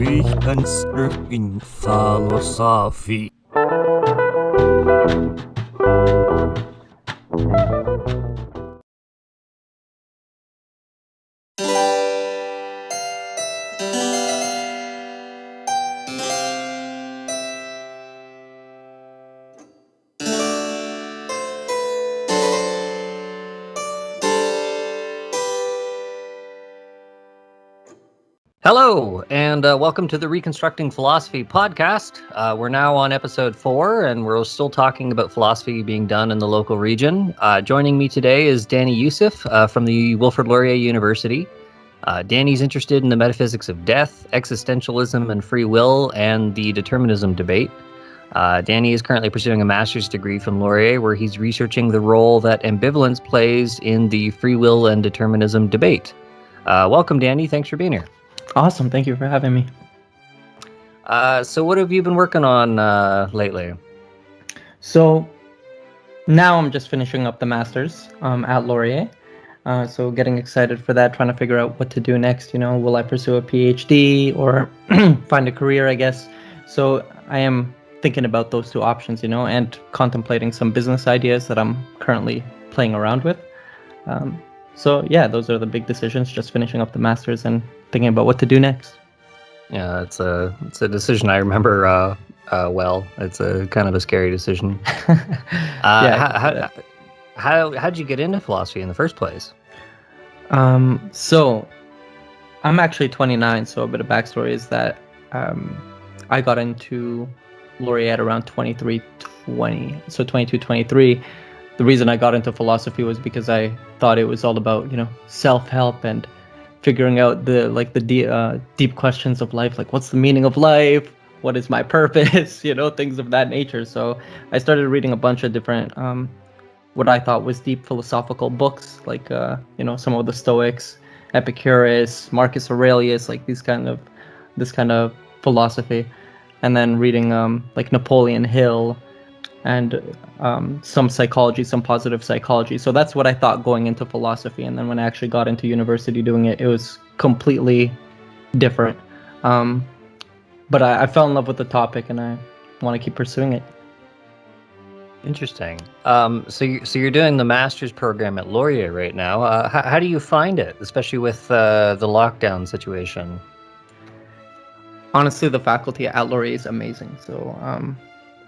Reconstructing philosophy. Hello, and welcome to the Reconstructing Philosophy podcast. We're now on episode 4, and we're still talking about philosophy being done in the local region. Joining me today is Dani Yousif from the Wilfrid Laurier University. Dani's interested in the metaphysics of death, existentialism and free will, and the determinism debate. Dani is currently pursuing a master's degree from Laurier, where he's researching the role that ambivalence plays in the free will and determinism debate. Welcome, Dani. Thanks for being here. Awesome. Thank you for having me. So what have you been working on lately? So now I'm just finishing up the master's at Laurier. So getting excited for that, trying to figure out what to do next. Will I pursue a PhD or find a career, I guess. So I am thinking about those two options, and contemplating some business ideas that I'm currently playing around with. So yeah, those are the big decisions, just finishing up the master's and thinking about what to do next. Yeah, it's a decision I remember well. It's a kind of a scary decision. How'd you get into philosophy in the first place? So I'm actually 29, so a bit of backstory is that I got into Laurier at around 22, 23. The reason I got into philosophy was because I thought it was all about, self-help and figuring out the deep questions of life, like what's the meaning of life, what is my purpose, things of that nature. So I started reading a bunch of different what I thought was deep philosophical books, like some of the Stoics, Epicurus, Marcus Aurelius, like this kind of philosophy, and then reading like Napoleon Hill and some psychology, some positive psychology. So that's what I thought going into philosophy. And then when I actually got into university doing it, it was completely different. But I fell in love with the topic, and I want to keep pursuing it. Interesting. So you're doing the master's program at Laurier right now. How do you find it, especially with the lockdown situation? Honestly, the faculty at Laurier is amazing. So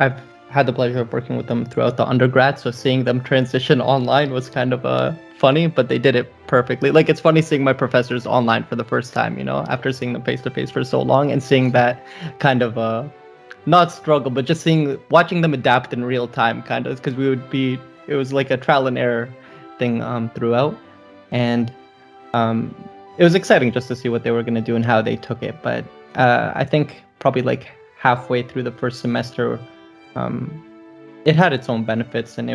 I've had the pleasure of working with them throughout the undergrad, so seeing them transition online was kind of funny, but they did it perfectly. Like, it's funny seeing my professors online for the first time, after seeing them face to face for so long, and seeing that kind of not struggle, but just watching them adapt in real time, kind of, because it was like a trial and error thing throughout, and it was exciting just to see what they were going to do and how they took it. But I think probably like halfway through the first semester, it had its own benefits, and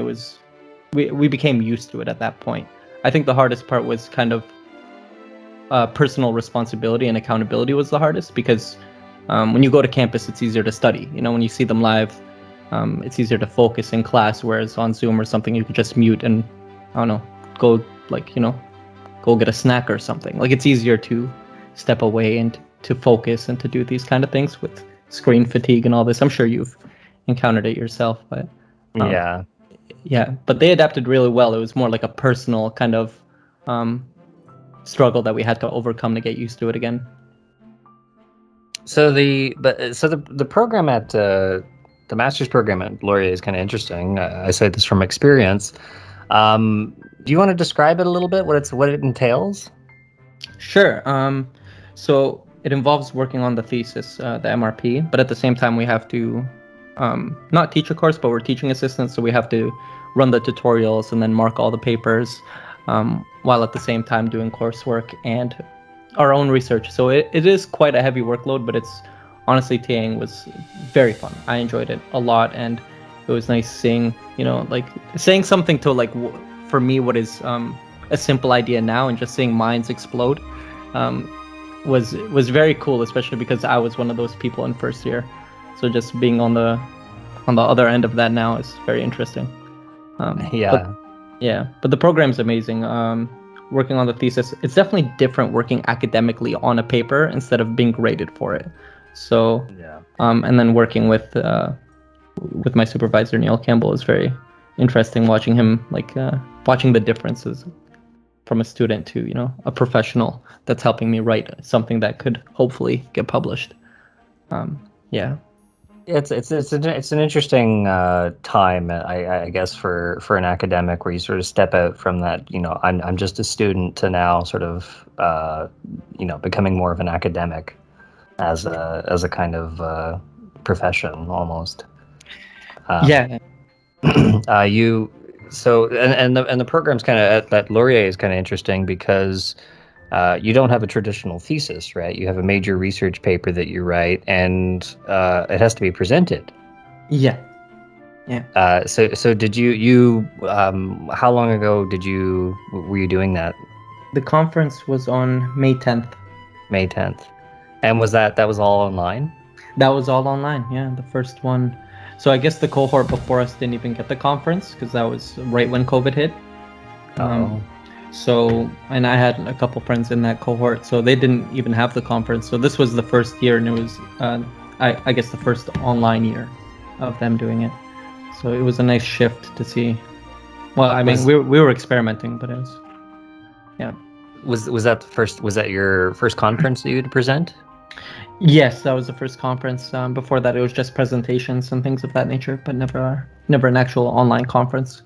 we became used to it at that point. I think the hardest part was kind of personal responsibility and accountability was the hardest, because when you go to campus, it's easier to study. When you see them live, it's easier to focus in class, whereas on Zoom or something, you could just mute and, I don't know, go get a snack or something. Like, it's easier to step away and to focus and to do these kind of things with screen fatigue and all this. I'm sure you've encountered it yourself, but but they adapted really well. It was more like a personal kind of struggle that we had to overcome to get used to it again. So the program at the master's program at Laurier is kind of interesting. I say this from experience. Do you want to describe it a little bit? What it entails? Sure. So it involves working on the thesis, the MRP, but at the same time we have to not teach a course, but we're teaching assistants, so we have to run the tutorials and then mark all the papers, while at the same time doing coursework and our own research. So it is quite a heavy workload, but it's honestly, TAing was very fun. I enjoyed it a lot, and it was nice seeing, like saying something to for me what is a simple idea now, and just seeing minds explode was very cool, especially because I was one of those people in first year. So just being on the other end of that now is very interesting. But the program's amazing. working on the thesis, it's definitely different working academically on a paper instead of being graded for it. So, Yeah. And then working with my supervisor Neil Campbell is very interesting. Watching him, watching the differences from a student to a professional that's helping me write something that could hopefully get published. Yeah. It's an interesting time, I guess, for an academic, where you sort of step out from that, I'm just a student, to now sort of becoming more of an academic as a kind of profession almost. Yeah. The program's kind of at Laurier is kind of interesting because you don't have a traditional thesis, right? You have a major research paper that you write, and it has to be presented. Yeah. So did you how long ago were you doing that? The conference was on May 10th. May 10th. And that was all online? That was all online, yeah. The first one. So I guess the cohort before us didn't even get the conference because that was right when COVID hit. So, and I had a couple friends in that cohort, so they didn't even have the conference. So this was the first year, and it was, I guess, the first online year of them doing it. So it was a nice shift to see. Well, I mean, we were experimenting, but it was, yeah. Was that your first conference that you had to present? Yes, that was the first conference. Before that, it was just presentations and things of that nature, but never an actual online conference.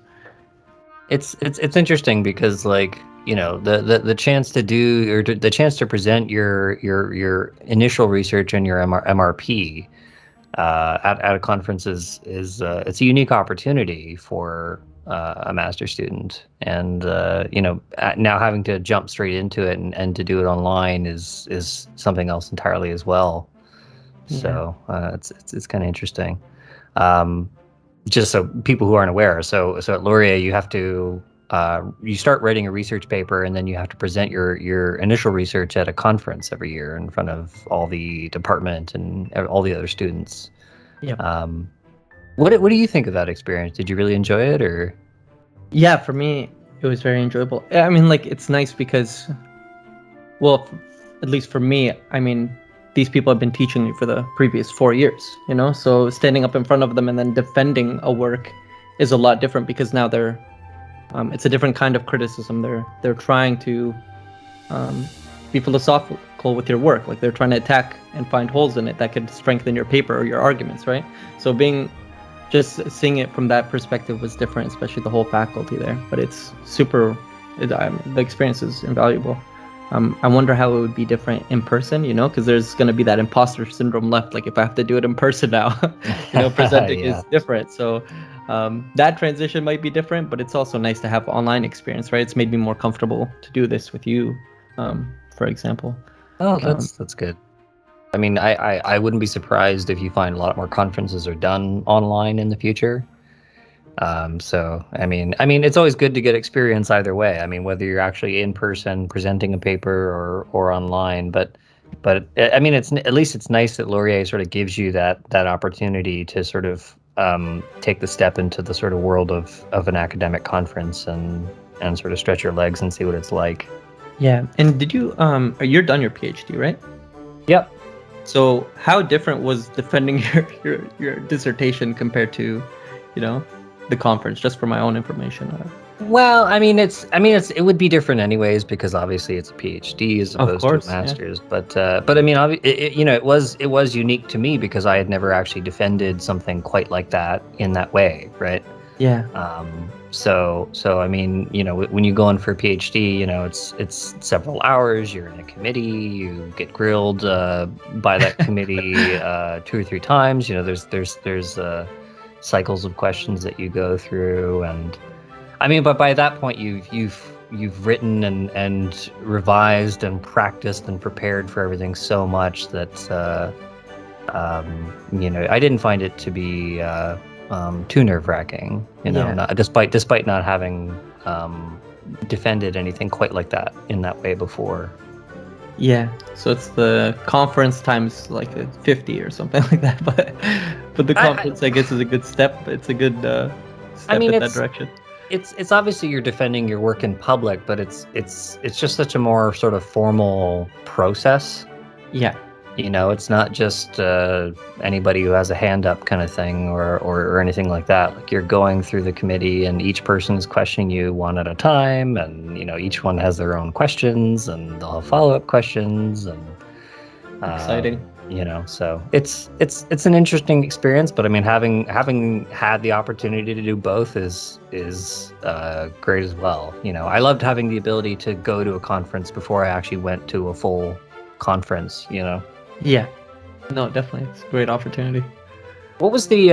It's interesting because, the chance to do, or the chance to present your initial research and your MRP at a conference is it's a unique opportunity for a master's student, and now having to jump straight into it and to do it online is something else entirely as well. Yeah. So it's kind of interesting. Just so people who aren't aware, so at Laurier you have to you start writing a research paper, and then you have to present your initial research at a conference every year in front of all the department and all the other students. Yeah. What do you think of that experience? Did you really enjoy it, or? Yeah, for me it was very enjoyable. I mean, it's nice because, well, at least for me, I mean, these people have been teaching me for the previous 4 years, so standing up in front of them and then defending a work is a lot different because now it's a different kind of criticism. They're trying to be philosophical with your work. Like, they're trying to attack and find holes in it that could strengthen your paper or your arguments, right? So just seeing it from that perspective was different, especially the whole faculty there. But it's super, the experience is invaluable. I wonder how it would be different in person, because there's going to be that imposter syndrome left. Like, if I have to do it in person now, presenting Yeah. is different. So that transition might be different, but it's also nice to have online experience, right? It's made me more comfortable to do this with you, for example. Oh, that's good. I mean, I wouldn't be surprised if you find a lot more conferences are done online in the future. So I mean, it's always good to get experience either way. I mean, whether you're actually in person presenting a paper or online, but I mean, at least it's nice that Laurier sort of gives you that opportunity to sort of take the step into the sort of world of an academic conference and sort of stretch your legs and see what it's like. Yeah. And did you you're done your PhD, right? Yep. So how different was defending your dissertation compared to, the conference, just for my own information? Well, it would be different anyways, because obviously it's a PhD as opposed to a master's. Yeah. But I mean, it was unique to me because I had never actually defended something quite like that in that way, right? Yeah. So I mean, when you go in for a PhD, it's several hours. You're in a committee. You get grilled by that committee 2 or 3 times. There's cycles of questions that you go through, and I mean, but by that point, you've written and revised and practiced and prepared for everything so much that I didn't find it to be too nerve-wracking, despite not having defended anything quite like that in that way before. Yeah. So it's the conference times 50 or something like that, but the conference I guess is a good step. It's a good step in that direction. it's obviously you're defending your work in public, but it's just such a more sort of formal process. Yeah. It's not just anybody who has a hand up kind of thing or anything like that. Like, you're going through the committee and each person is questioning you one at a time, and each one has their own questions and they'll have follow-up questions, and Exciting. So it's an interesting experience. But I mean, having had the opportunity to do both is great as well. I loved having the ability to go to a conference before I actually went to a full conference. Yeah. No, definitely. It's a great opportunity. What was the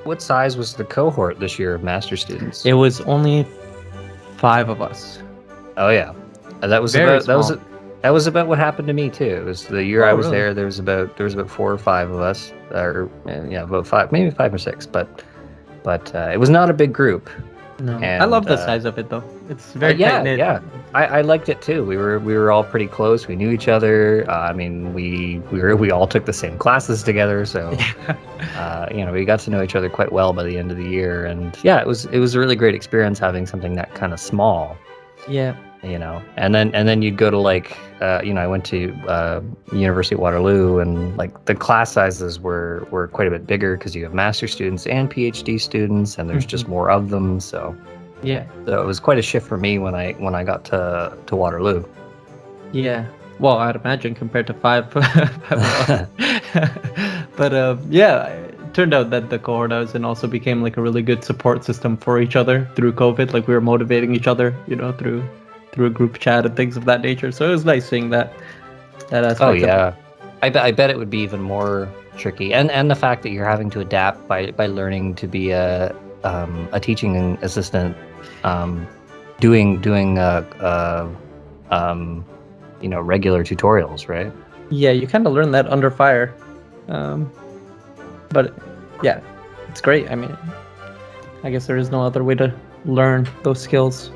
what size was the cohort this year of master students? It was only 5 of us. Oh yeah, that was Very about small. that was about what happened to me too. It was the year I was really? there. There was about 4 or 5 of us, or about 5, maybe 5 or 6. But it was not a big group. No, And, I love the size of it though. It's very yeah, tight-knit. yeah. I liked it too. We were all pretty close. We knew each other. I mean, we all took the same classes together, so we got to know each other quite well by the end of the year. And yeah, it was a really great experience having something that kind of small. Yeah. And then you'd go to I went to University of Waterloo, and like the class sizes were quite a bit bigger because you have master students and PhD students, and there's just more of them. So Yeah. so it was quite a shift for me when I got to Waterloo. Yeah. Well, I'd imagine compared to 5. 5 of us. But yeah, it turned out that the cohort I was in also became like a really good support system for each other through COVID. Like, we were motivating each other, through a group chat and things of that nature. So it was nice seeing that aspect. Oh yeah, I bet it would be even more tricky, and the fact that you're having to adapt by learning to be a teaching assistant, doing regular tutorials, right? Yeah, you kind of learn that under fire. But yeah, it's great. I mean, I guess there is no other way to learn those skills.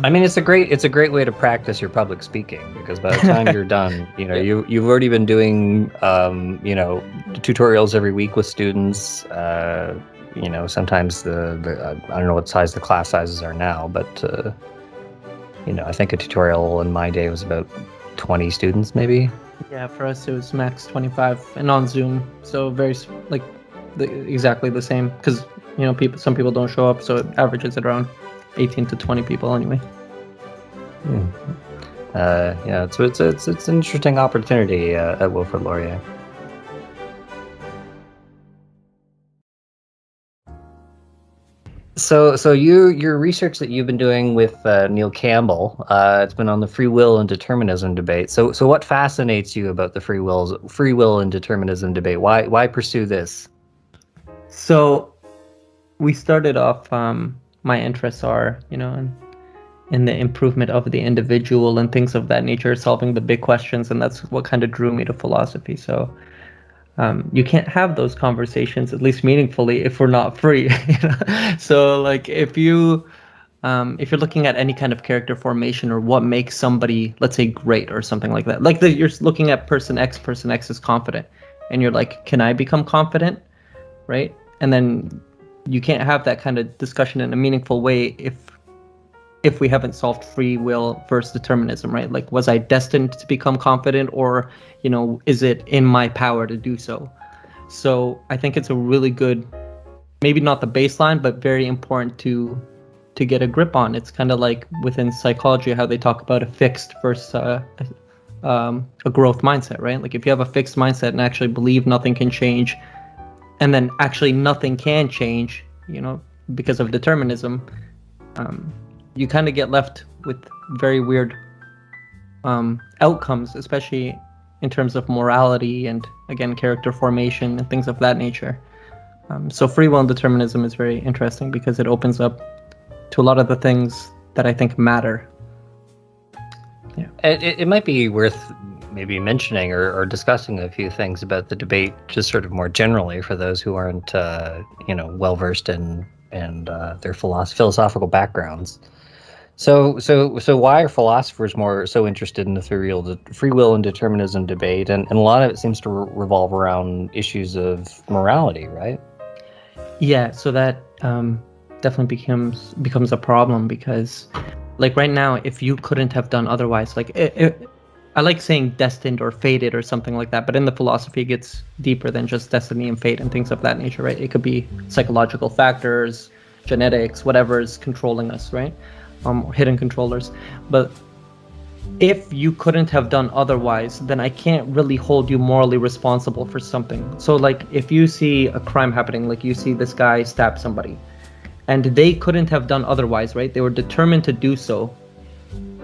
I mean, it's a great way to practice your public speaking, because by the time you're done, you've already been doing tutorials every week with students. Sometimes the I don't know what size the class sizes are now, but I think a tutorial in my day was about 20 students, maybe. Yeah, for us it was max 25, and on Zoom, so very exactly the same, because some people don't show up, so it averages at around 18 to 20 people anyway. Yeah, so it's an interesting opportunity at Wilfrid Laurier. So your research that you've been doing with Neil Campbell, it's been on the free will and determinism debate. So what fascinates you about the free will and determinism debate? Why pursue this? So we started off, my interests are, in the improvement of the individual and things of that nature, solving the big questions, and that's what kind of drew me to philosophy. So you can't have those conversations, at least meaningfully, if we're not free. So like, if you're looking at any kind of character formation or what makes somebody, let's say, great or something like that, like you're looking at person X is confident, and you're like, can I become confident, right? And then you can't have that kind of discussion in a meaningful way if we haven't solved free will versus determinism, right? Like, was I destined to become confident, or is it in my power to do so? So I think it's a really good, maybe not the baseline, but very important to get a grip on. It's kind of like within psychology how they talk about a fixed versus a growth mindset, right? Like, if you have a fixed mindset and actually believe nothing can change, and then actually nothing can change, because of determinism, you kind of get left with very weird outcomes, especially in terms of morality and, again, character formation and things of that nature. So free will and determinism is very interesting because it opens up to a lot of the things that I think matter. Yeah. It might be worth maybe mentioning or discussing a few things about the debate, just sort of more generally, for those who aren't well versed in their philosophical backgrounds. So why are philosophers so interested in the free will and determinism debate? And a lot of it seems to revolve around issues of morality, right? Yeah, so that definitely becomes a problem, because like right now, if you couldn't have done otherwise, like I like saying destined or fated or something like that, but in the philosophy it gets deeper than just destiny and fate and things of that nature, right? It could be psychological factors, genetics, whatever is controlling us, right? Hidden controllers. But if you couldn't have done otherwise, then I can't really hold you morally responsible for something. So like if you see a crime happening, like you see this guy stab somebody, and they couldn't have done otherwise, right? They were determined to do so.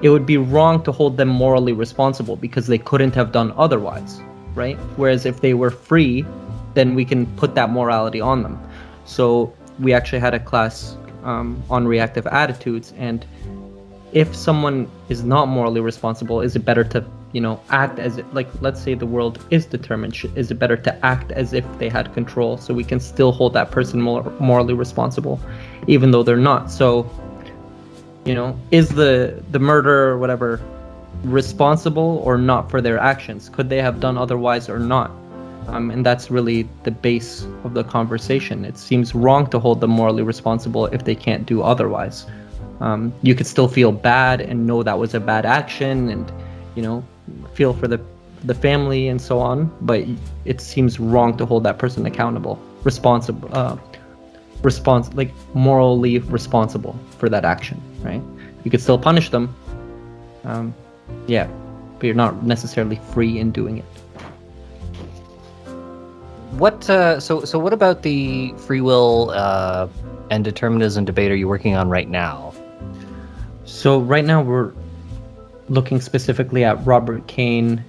It would be wrong to hold them morally responsible because they couldn't have done otherwise, right? Whereas if they were free, then we can put that morality on them. So we actually had a class on reactive attitudes, and if someone is not morally responsible, is it better to, act as if, like, let's say the world is determined, is it better to act as if they had control, so we can still hold that person morally responsible, even though they're not? So, is the murderer or whatever responsible or not for their actions? Could they have done otherwise or not? And that's really the base of the conversation. It seems wrong to hold them morally responsible if they can't do otherwise. You could still feel bad and know that was a bad action, and feel for the family and so on, but it seems wrong to hold that person accountable, like morally responsible for that action, right? You could still punish them, but you're not necessarily free in doing it. What so what about the free will and determinism debate are you working on right now? So right now we're looking specifically at Robert Cain,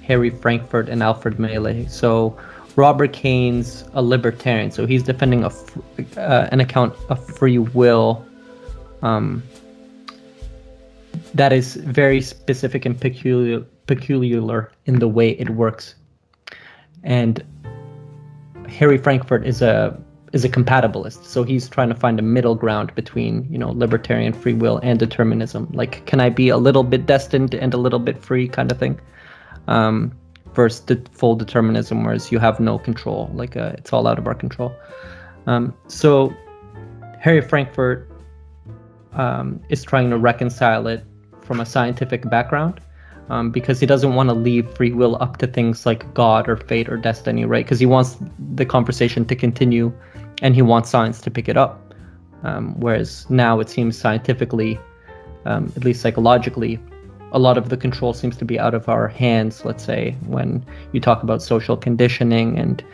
Harry Frankfurt, and Alfred Mealy. So Robert Cain's a libertarian, so he's defending an account of free will that is very specific and peculiar in the way it works. And Harry Frankfurt is a compatibilist, so he's trying to find a middle ground between libertarian free will and determinism. Like, can I be a little bit destined and a little bit free, kind of thing, versus the full determinism, whereas you have no control, like it's all out of our control. So Harry Frankfurt is trying to reconcile it from a scientific background, because he doesn't want to leave free will up to things like God or fate or destiny, right? Because he wants the conversation to continue, and he wants science to pick it up. Whereas now it seems scientifically, at least psychologically, a lot of the control seems to be out of our hands, let's say, when you talk about social conditioning and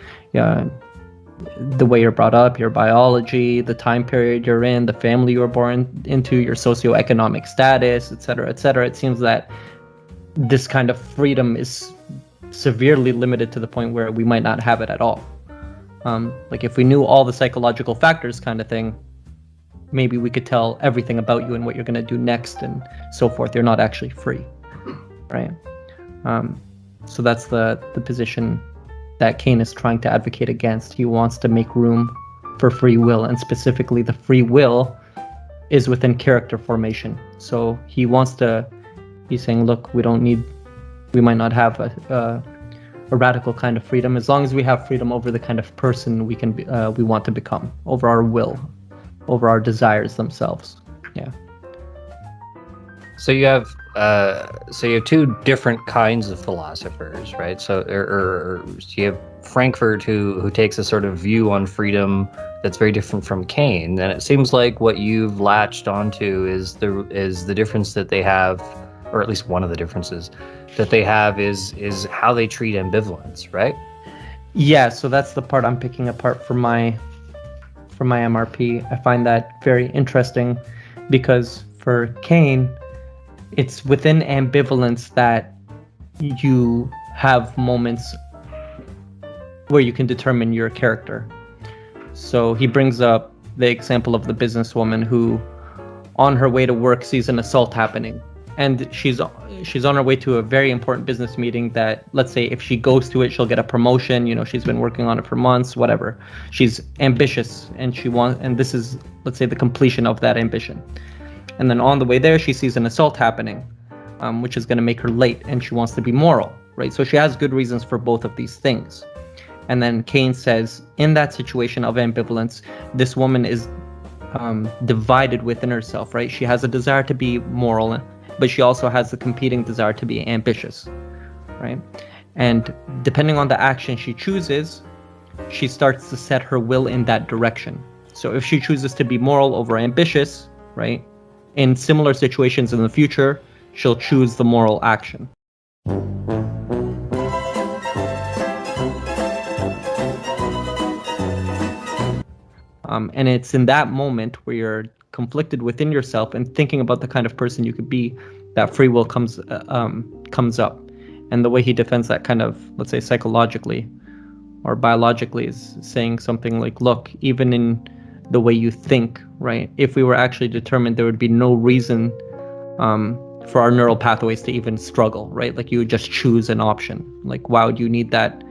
the way you're brought up, your biology, the time period you're in, the family you were born into, your socioeconomic status, etc., etc. It seems that this kind of freedom is severely limited to the point where we might not have it at all. Like if we knew all the psychological factors, kind of thing, maybe we could tell everything about you and what you're going to do next and so forth. You're not actually free, right? So that's the position that Cain is trying to advocate against. He wants to make room for free will, and specifically the free will is within character formation. So he's saying, look, we might not have a radical kind of freedom, as long as we have freedom over the kind of person we want to become, over our will, over our desires themselves. Yeah. So you have two different kinds of philosophers, right? So or you have Frankfurt who takes a sort of view on freedom that's very different from Cain, and it seems like what you've latched onto is the difference that they have, or at least one of the differences that they have is how they treat ambivalence, right? Yeah, so that's the part I'm picking apart for my MRP. I find that very interesting because for Cain, it's within ambivalence that you have moments where you can determine your character. So he brings up the example of the businesswoman who, on her way to work, sees an assault happening. And she's on her way to a very important business meeting that, let's say, if she goes to it, she'll get a promotion. She's been working on it for months, whatever. She's ambitious, and this is, let's say, the completion of that ambition. And then on the way there, she sees an assault happening, which is going to make her late, and she wants to be moral, right? So she has good reasons for both of these things. And then Cain says, in that situation of ambivalence, this woman is divided within herself, right? She has a desire to be moral, but she also has the competing desire to be ambitious, right? And depending on the action she chooses, she starts to set her will in that direction. So if she chooses to be moral over ambitious, right, in similar situations in the future, she'll choose the moral action. And it's in that moment where you're conflicted within yourself and thinking about the kind of person you could be, that free will comes up. And the way he defends that, kind of, let's say, psychologically or biologically, is saying something like, look, even in the way you think, right, if we were actually determined, there would be no reason for our neural pathways to even struggle, right? Like, you would just choose an option. Like, why would you need that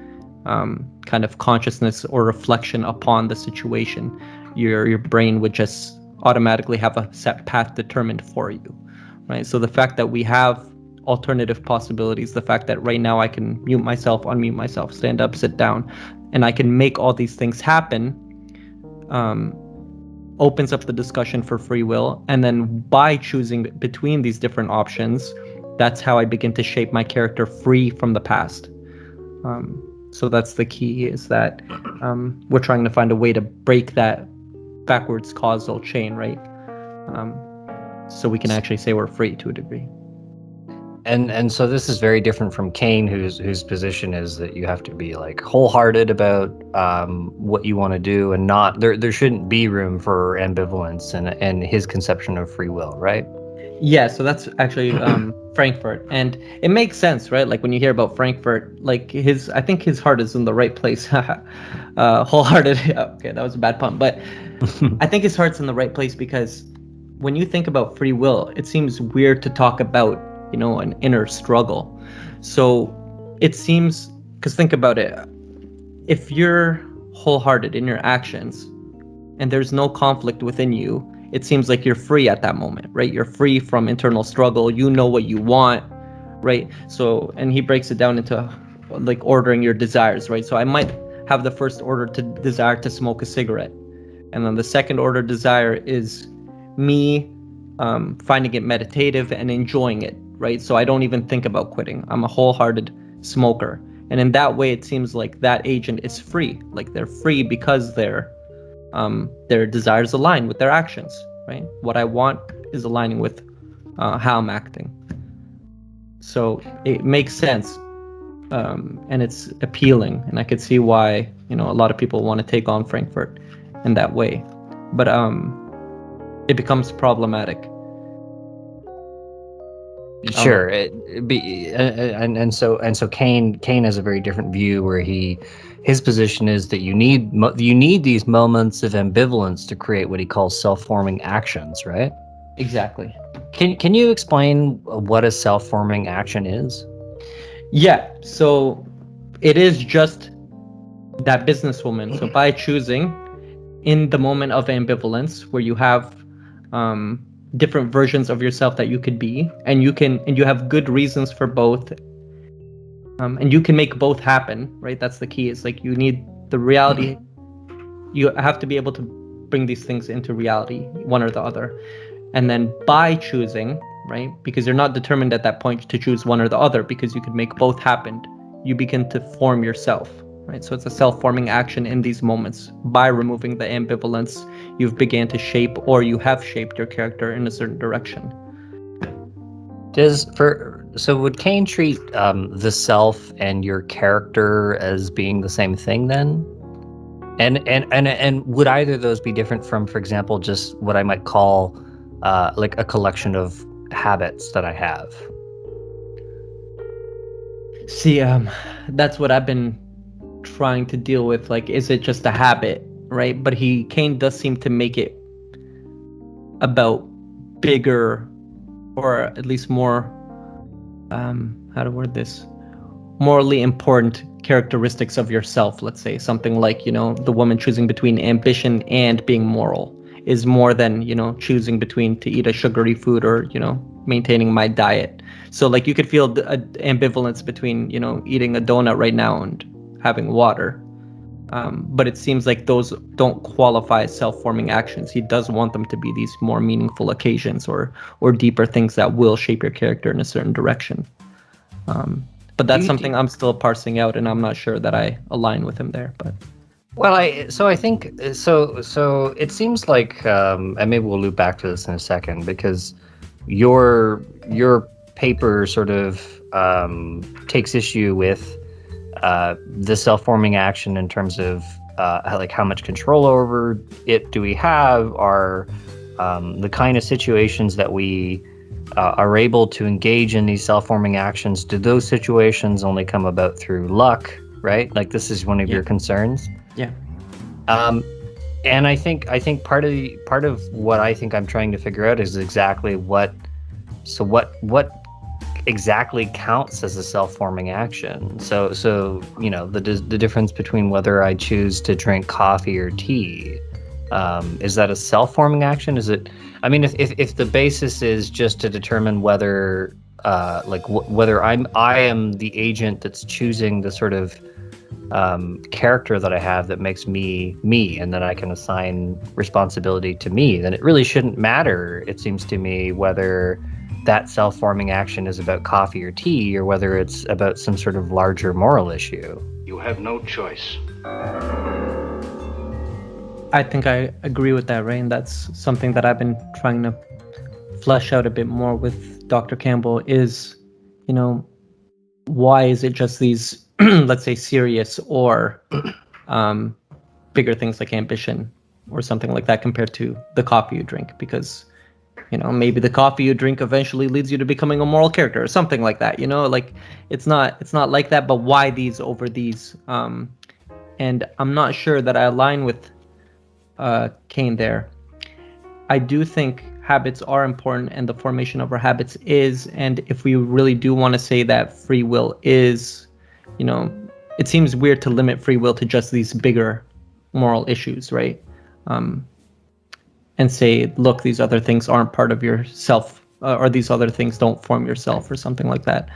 kind of consciousness or reflection upon the situation? Your brain would just automatically have a set path determined for you, right? So the fact that we have alternative possibilities, the fact that right now I can mute myself, unmute myself, stand up, sit down, and I can make all these things happen, opens up the discussion for free will. And then by choosing between these different options, that's how I begin to shape my character free from the past. So that's the key, is that we're trying to find a way to break that backwards causal chain, right? So we can actually say we're free to a degree. And so this is very different from Cain, whose position is that you have to be like wholehearted about what you want to do, and not there shouldn't be room for ambivalence and his conception of free will, right? Yeah, so that's actually Frankfurt, and it makes sense, right? Like when you hear about Frankfurt, like I think his heart is in the right place. Wholehearted. Okay, that was a bad pun, but I think his heart's in the right place because when you think about free will, it seems weird to talk about, an inner struggle. So it seems, because think about it, if you're wholehearted in your actions and there's no conflict within you, it seems like you're free at that moment, right? You're free from internal struggle. You know what you want, right? So, and he breaks it down into like ordering your desires, right? So I might have the first order to desire to smoke a cigarette. And then the second order desire is me finding it meditative and enjoying it, right? So I don't even think about quitting. I'm a wholehearted smoker. And in that way, it seems like that agent is free. Like they're free because their desires align with their actions, right? What I want is aligning with how I'm acting. So it makes sense, and it's appealing, and I could see why a lot of people want to take on Frankfurt in that way, but it becomes problematic. Sure, and so Cain has a very different view, where his position is that you need these moments of ambivalence to create what he calls self-forming actions, right? Exactly. Can you explain what a self-forming action is? Yeah, so it is just that businesswoman. So by choosing in the moment of ambivalence, where you have different versions of yourself that you could be, and you have good reasons for both, and you can make both happen, right? That's the key. Is like you need the reality. You have to be able to bring these things into reality, one or the other. And then by choosing, right, because you're not determined at that point to choose one or the other, because you could make both happen, you begin to form yourself, right? So it's a self-forming action in these moments. By removing the ambivalence, you've began to shape, or you have shaped your character in a certain direction. So would Cain treat the self and your character as being the same thing then? And would either of those be different from, for example, just what I might call like a collection of habits that I have? See, that's what I've been trying to deal with. Like, is it just a habit, right? But Cain does seem to make it about bigger, or at least more, how to word this, morally important characteristics of yourself. Let's say something like, the woman choosing between ambition and being moral is more than, choosing between to eat a sugary food or, maintaining my diet. So like you could feel the ambivalence between, eating a donut right now and having water. But it seems like those don't qualify as self-forming actions. He does want them to be these more meaningful occasions or deeper things that will shape your character in a certain direction. But that's something I'm still parsing out, and I'm not sure that I align with him there. But well, I think so. It seems like, and maybe we'll loop back to this in a second, because your paper sort of takes issue with the self-forming action in terms of like how much control over it do we have, are the kind of situations that we are able to engage in these self-forming actions. Do those situations only come about through luck, right? Like, this is one of your concerns. Yeah. And I think part of what I think I'm trying to figure out is exactly what exactly counts as a self-forming action. So the difference between whether I choose to drink coffee or tea, is that a self-forming action? Is it? I mean, if the basis is just to determine whether whether I am the agent that's choosing the sort of character that I have that makes me, and then I can assign responsibility to me, then it really shouldn't matter, it seems to me, whether that self-forming action is about coffee or tea, or whether it's about some sort of larger moral issue. You have no choice. I think I agree with that, Ray, and that's something that I've been trying to flesh out a bit more with Dr. Campbell is, why is it just these, let's say, serious or bigger things like ambition or something like that compared to the coffee you drink? Because, maybe the coffee you drink eventually leads you to becoming a moral character or something like that, like it's not like that, but why these over these? And I'm not sure that I align with Kane there. I do think habits are important, and the formation of our habits is, and if we really do want to say that free will is, it seems weird to limit free will to just these bigger moral issues, right? And say, look, these other things aren't part of yourself, or these other things don't form yourself, or something like that.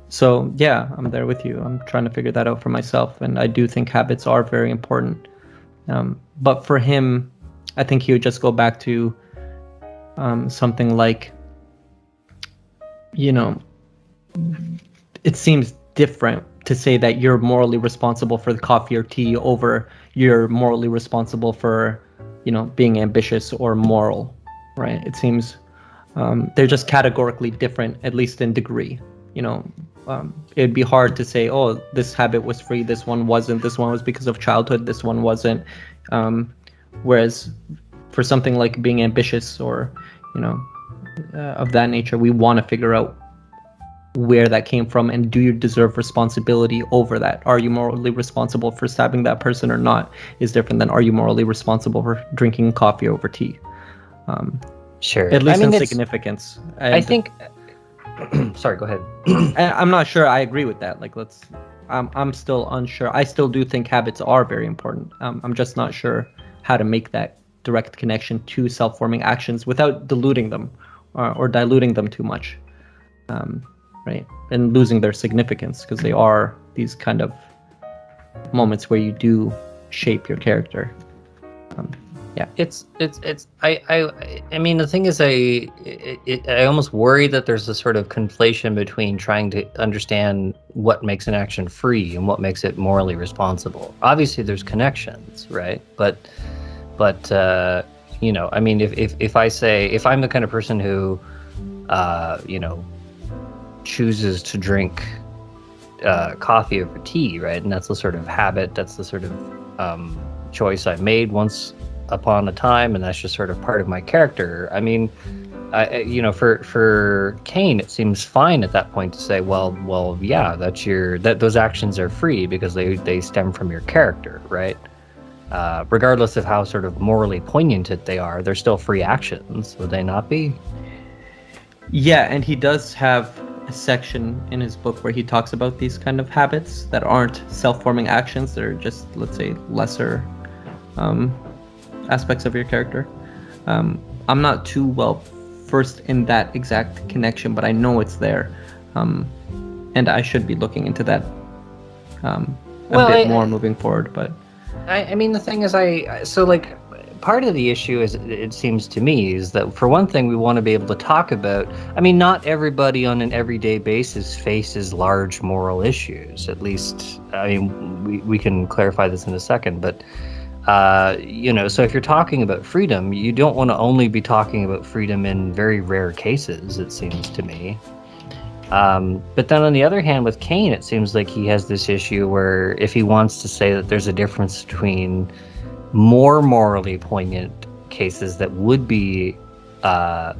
So yeah, I'm there with you. I'm trying to figure that out for myself, and I do think habits are very important. But for him, I think he would just go back to something like, it seems different to say that you're morally responsible for the coffee or tea over you're morally responsible for, being ambitious or moral, right? It seems they're just categorically different, at least in degree. It'd be hard to say, oh, this habit was free, this one wasn't, this one was because of childhood, this one wasn't. Whereas for something like being ambitious or, of that nature, we want to figure out where that came from, and do you deserve responsibility over that? Are you morally responsible for stabbing that person or not? Is different than are you morally responsible for drinking coffee over tea? Sure. At least in significance. And I think. Sorry, go ahead. I'm not sure I agree with that. Like, I'm still unsure. I still do think habits are very important. I'm just not sure how to make that direct connection to self-forming actions without diluting them or diluting them too much, right? And losing their significance, because they are these kind of moments where you do shape your character. Yeah, I mean, the thing is, I almost worry that there's a sort of conflation between trying to understand what makes an action free and what makes it morally responsible. Obviously there's connections, right? But I mean, if I say, if I'm the kind of person who chooses to drink coffee over tea, right, and that's the sort of habit, that's the sort of choice I made once upon a time, and that's just sort of part of my character. I mean, for Kane, it seems fine at that point to say, well, yeah, those actions are free because they stem from your character, right? Regardless of how sort of morally poignant they are, they're still free actions, would they not be? Yeah, and he does have a section in his book where he talks about these kind of habits that aren't self-forming actions. They're just, let's say, lesser aspects of your character. I'm not too well versed in that exact connection, but I know it's there, and I should be looking into that a bit more moving forward. But I mean, the thing is, so like part of the issue is, it seems to me, is that for one thing, we want to be able to talk about. I mean, not everybody on an everyday basis faces large moral issues. At least, I mean, we can clarify this in a second, but so if you're talking about freedom, you don't want to only be talking about freedom in very rare cases, it seems to me. But then on the other hand, with Kane, it seems like he has this issue where if he wants to say that there's a difference between more morally poignant cases that would be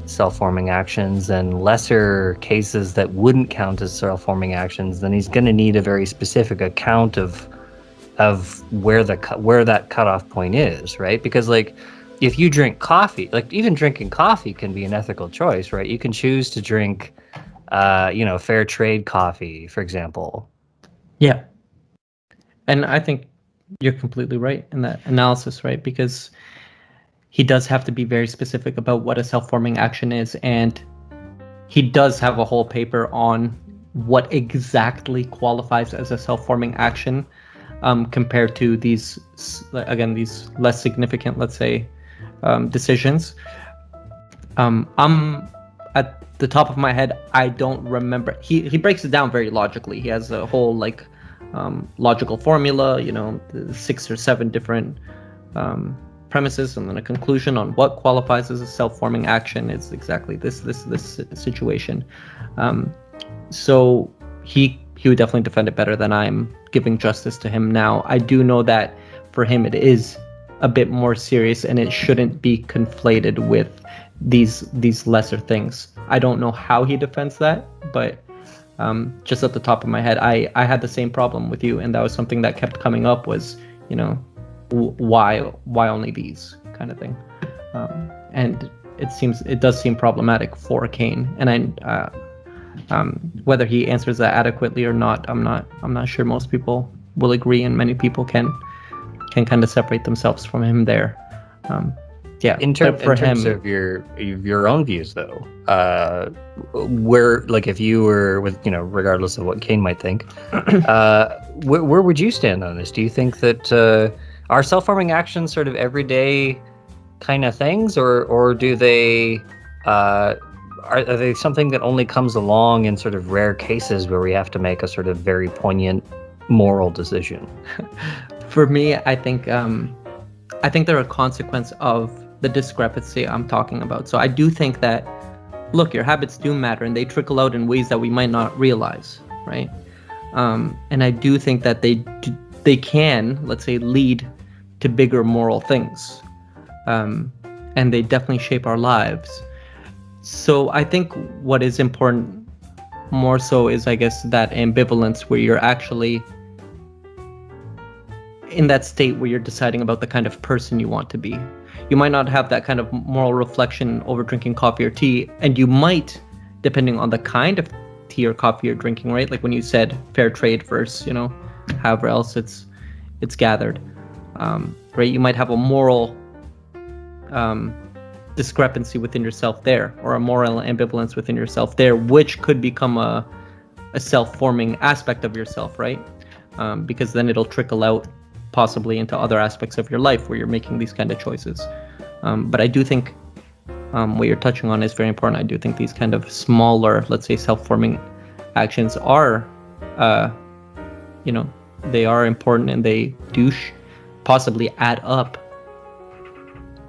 self-forming actions and lesser cases that wouldn't count as self-forming actions, then he's going to need a very specific account of where that cutoff point is, right? Because like, if you drink coffee, like even drinking coffee can be an ethical choice, right? You can choose to drink fair trade coffee, for example. Yeah. And I think you're completely right in that analysis, right? Because he does have to be very specific about what a self-forming action is, and he does have a whole paper on what exactly qualifies as a self-forming action, compared to these less significant, let's say, decisions. I'm at the top of my head, I don't remember. He breaks it down very logically. He has a whole logical formula, 6 or 7 different premises, and then a conclusion on what qualifies as a self-forming action is exactly this situation. So he would definitely defend it better than I'm giving justice to him now. I do know that for him it is a bit more serious, and it shouldn't be conflated with these lesser things. I don't know how he defends that, but just at the top of my head, I had the same problem with you, and that was something that kept coming up, was, why only these kind of thing. And it does seem problematic for Kane, and whether he answers that adequately or not, I'm not sure most people will agree, and many people can kind of separate themselves from him there. In terms of your own views, though, where, like, if you were with, regardless of what Kane might think, where would you stand on this? Do you think that are self-forming actions sort of everyday kind of things, or do they are they something that only comes along in sort of rare cases where we have to make a sort of very poignant moral decision? For me, I think they're a consequence of the discrepancy I'm talking about. So I do think that, look, your habits do matter, and they trickle out in ways that we might not realize, right? And I do think that they can, let's say, lead to bigger moral things, and they definitely shape our lives. So I think what is important more so is, I guess, that ambivalence where you're actually in that state where you're deciding about the kind of person you want to be. You might not have that kind of moral reflection over drinking coffee or tea, and you might, depending on the kind of tea or coffee you're drinking, right? Like when you said fair trade versus, however else it's gathered, right? You might have a moral discrepancy within yourself there, or a moral ambivalence within yourself there, which could become a self-forming aspect of yourself, right? Because then it'll trickle out possibly into other aspects of your life where you're making these kind of choices. But I do think what you're touching on is very important. I do think these kind of smaller, let's say, self-forming actions are, they are important, and they do possibly add up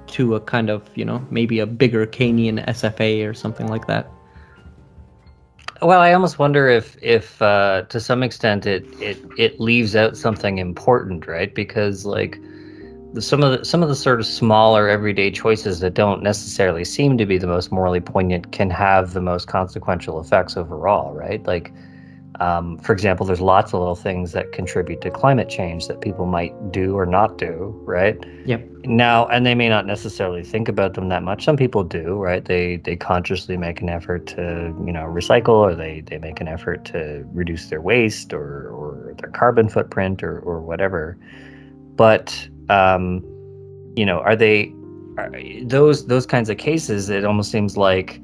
to a kind of, maybe a bigger Keynesian SFA or something like that. Well, I almost wonder if to some extent it leaves out something important, right? Because like some of the sort of smaller everyday choices that don't necessarily seem to be the most morally poignant can have the most consequential effects overall, right? Like, for example, there's lots of little things that contribute to climate change that people might do or not do, right? Yep. Now, and they may not necessarily think about them that much. Some people do, right? They consciously make an effort to, recycle, or they make an effort to reduce their waste or their carbon footprint or whatever. But, are those kinds of cases, it almost seems like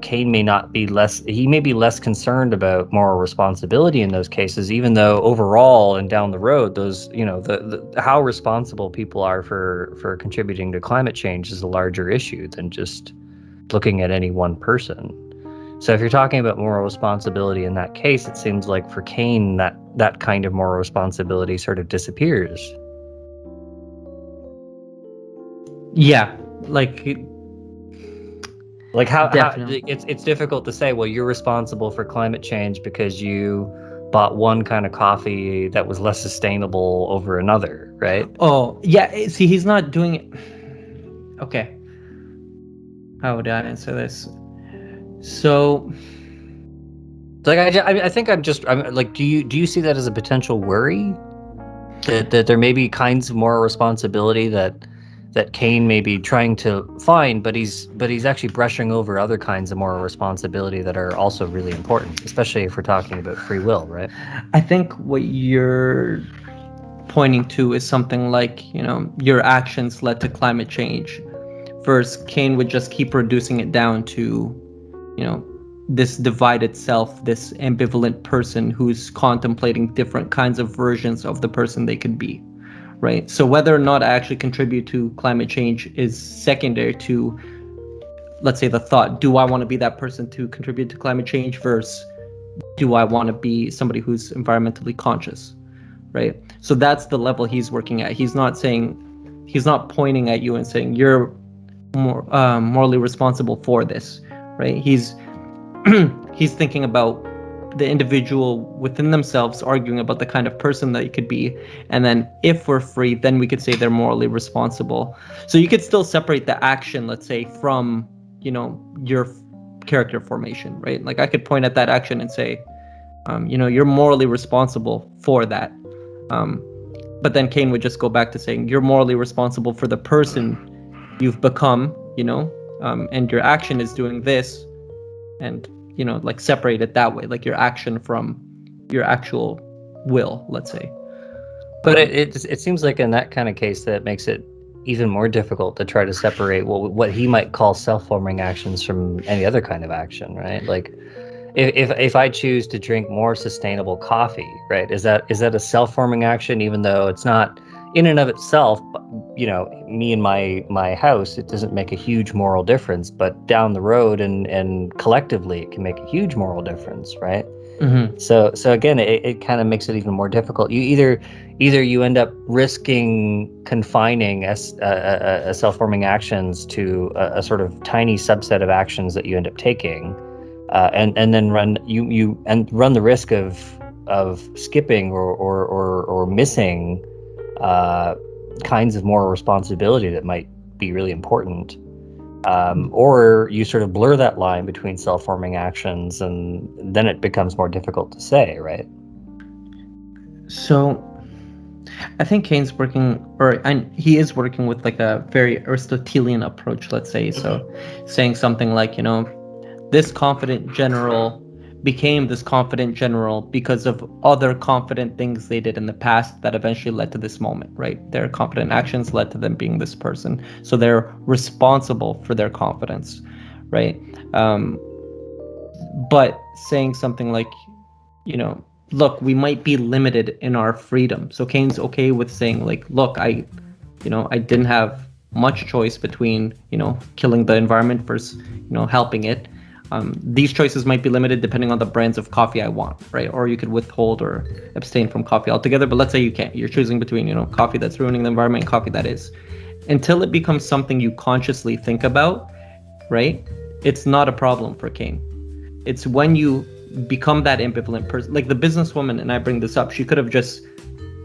Cain may not be he may be less concerned about moral responsibility in those cases, even though overall and down the road, those, the how responsible people are for contributing to climate change is a larger issue than just looking at any one person. So if you're talking about moral responsibility in that case, it seems like for Cain, that kind of moral responsibility sort of disappears. Yeah, how definitely. it's difficult to say, well, you're responsible for climate change because you bought one kind of coffee that was less sustainable over another, right? Oh, yeah. See, he's not doing it. Okay. How would I answer this? So, I think I'm like, do you see that as a potential worry that there may be kinds of moral responsibility that Cain may be trying to find, but he's actually brushing over other kinds of moral responsibility that are also really important, especially if we're talking about free will, right? I think what you're pointing to is something like, your actions led to climate change. First, Cain would just keep reducing it down to, this divided self, this ambivalent person who's contemplating different kinds of versions of the person they could be, right? So whether or not I actually contribute to climate change is secondary to, let's say, the thought, do I want to be that person to contribute to climate change versus do I want to be somebody who's environmentally conscious, right? So that's the level he's working at. He's not pointing at you and saying you're morally responsible for this, right? He's thinking about the individual within themselves, arguing about the kind of person that you could be, and then if we're free, then we could say they're morally responsible. So you could still separate the action, let's say, from your character formation, right? Like I could point at that action and say, you're morally responsible for that. But then Cain would just go back to saying you're morally responsible for the person you've become, and your action is doing this, and like separate it that way, like your action from your actual will, let's say. But it seems like in that kind of case that makes it even more difficult to try to separate what he might call self-forming actions from any other kind of action, right? Like if I choose to drink more sustainable coffee, right, is that a self-forming action, even though it's not in and of itself, me and my house, it doesn't make a huge moral difference, but down the road and collectively it can make a huge moral difference, right? Mm-hmm. So again, it kind of makes it even more difficult. You either you end up risking confining a self-forming actions to a sort of tiny subset of actions that you end up taking, and then run the risk of skipping or missing kinds of moral responsibility that might be really important. Or you sort of blur that line between self-forming actions, and then it becomes more difficult to say, right? So I think Cain's working, and he is working with like a very Aristotelian approach, let's say. So saying something like, this confident general became this confident general because of other confident things they did in the past that eventually led to this moment, right? Their confident actions led to them being this person. So they're responsible for their confidence, right? But saying something like, look, we might be limited in our freedom. So Cain's okay with saying like, look, I didn't have much choice between, killing the environment versus, helping it. These choices might be limited depending on the brands of coffee I want, right? Or you could withhold or abstain from coffee altogether. But let's say you can't. You're choosing between, coffee that's ruining the environment and coffee that is. Until it becomes something you consciously think about, right? It's not a problem for Cain. It's when you become that ambivalent person. Like the businesswoman, and I bring this up, she could have just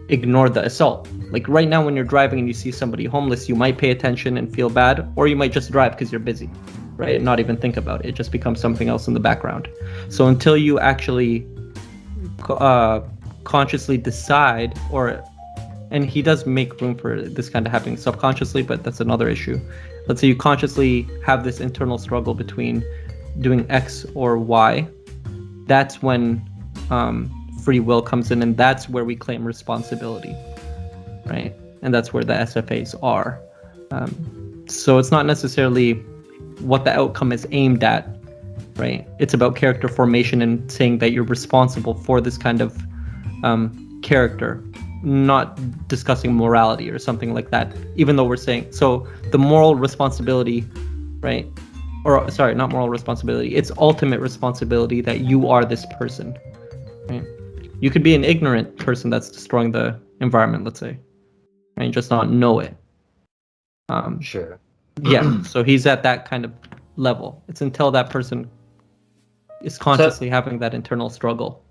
ignored the assault. Like right now when you're driving and you see somebody homeless, you might pay attention and feel bad, or you might just drive because you're busy, right? And not even think about it. It just becomes something else in the background. So until you actually consciously decide, and he does make room for this kind of happening subconsciously, but that's another issue. Let's say you consciously have this internal struggle between doing X or Y. That's when free will comes in, and that's where we claim responsibility, right? And that's where the SFAs are. So it's not necessarily what the outcome is aimed at, right? It's about character formation and saying that you're responsible for this kind of character, not discussing morality or something like that, even though we're saying, so the moral responsibility, right? Or sorry, not moral responsibility, it's ultimate responsibility that you are this person, right? You could be an ignorant person that's destroying the environment, let's say, and just not know it. Sure. Yeah, so he's at that kind of level. It's until that person is consciously having that internal struggle.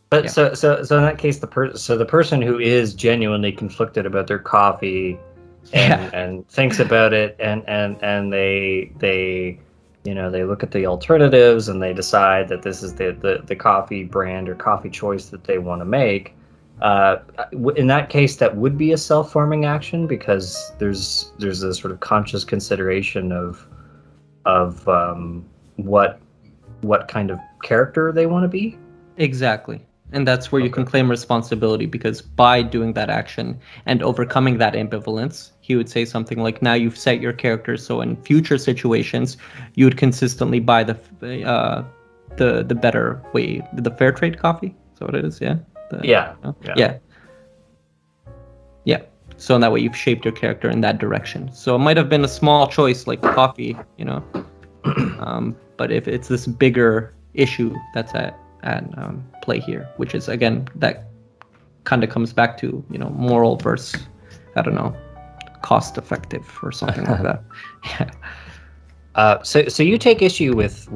But so in that case, the person who is genuinely conflicted about their coffee and thinks about it and they look at the alternatives and they decide that this is the coffee brand or coffee choice that they want to make. In that case, that would be a self-forming action, because there's a sort of conscious consideration of what kind of character they want to be. Exactly. And that's where you can claim responsibility, because by doing that action and overcoming that ambivalence, he would say something like, now you've set your character so in future situations you would consistently buy the better way, the fair trade coffee. Is that what it is? Yeah. Yeah. So in that way you've shaped your character in that direction. So it might have been a small choice like coffee, but if it's this bigger issue that's at play here, which is, again, that kind of comes back to moral versus, I don't know, cost effective or something like that. Yeah. So you take issue with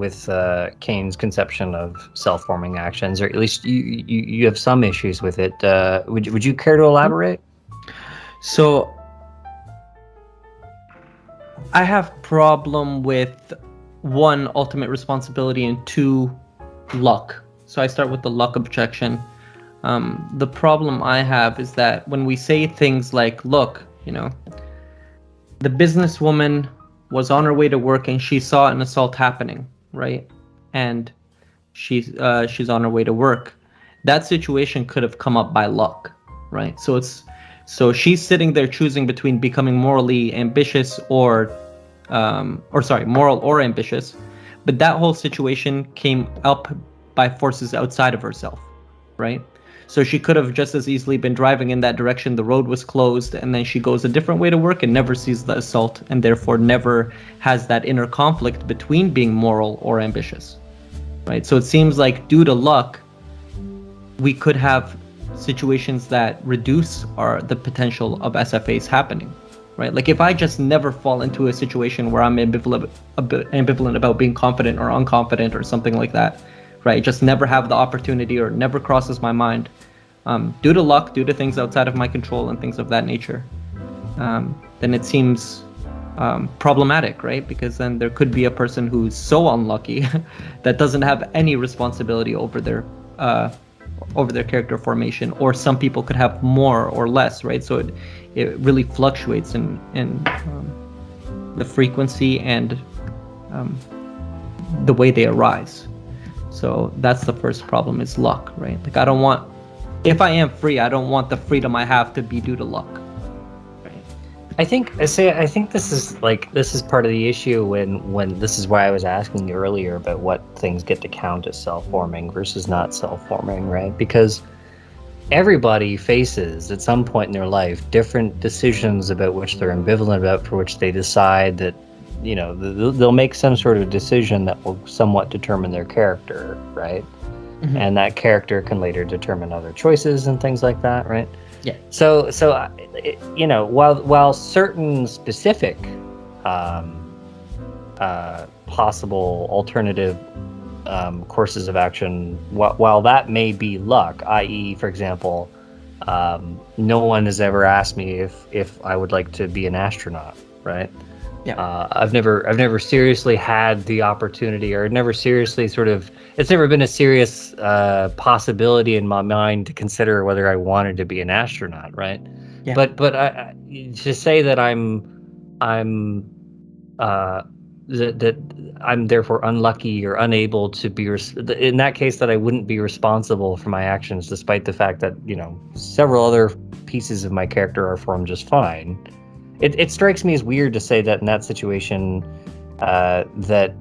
Kane's conception of self-forming actions, or at least you have some issues with it. Would you care to elaborate? So I have problem with 1, ultimate responsibility, and 2, luck. So I start with the luck objection. The problem I have is that when we say things like, look, the businesswoman was on her way to work and she saw an assault happening, right? And she's on her way to work. That situation could have come up by luck, right? So she's sitting there choosing between becoming morally ambitious moral or ambitious, but that whole situation came up by forces outside of herself, right? So she could have just as easily been driving in that direction, the road was closed, and then she goes a different way to work and never sees the assault, and therefore never has that inner conflict between being moral or ambitious, right? So it seems like due to luck, we could have situations that reduce the potential of SFAs happening, right? Like if I just never fall into a situation where I'm ambivalent about being confident or unconfident or something like that, right? Just never have the opportunity or never crosses my mind, due to luck, due to things outside of my control and things of that nature, then it seems problematic, right? Because then there could be a person who's so unlucky that doesn't have any responsibility over their character formation, or some people could have more or less, right? So it really fluctuates in the frequency and the way they arise. So that's the first problem, is luck, right? Like if I am free, I don't want the freedom I have to be due to luck. Right? I think this is part of the issue when this is why I was asking you earlier about what things get to count as self-forming versus not self-forming, right? Because everybody faces at some point in their life different decisions about which they're ambivalent about, for which they decide that they'll make some sort of decision that will somewhat determine their character, right? Mm-hmm. And that character can later determine other choices and things like that, right? Yeah. So while certain specific possible alternative courses of action, while that may be luck, i.e., for example, no one has ever asked me if I would like to be an astronaut, right? Yeah. I've never seriously had the opportunity, or never seriously it's never been a serious possibility in my mind to consider whether I wanted to be an astronaut, right? Yeah. But to say that that I'm therefore unlucky or unable to be in that case, that I wouldn't be responsible for my actions, despite the fact that several other pieces of my character are formed just fine. It strikes me as weird to say that in that situation that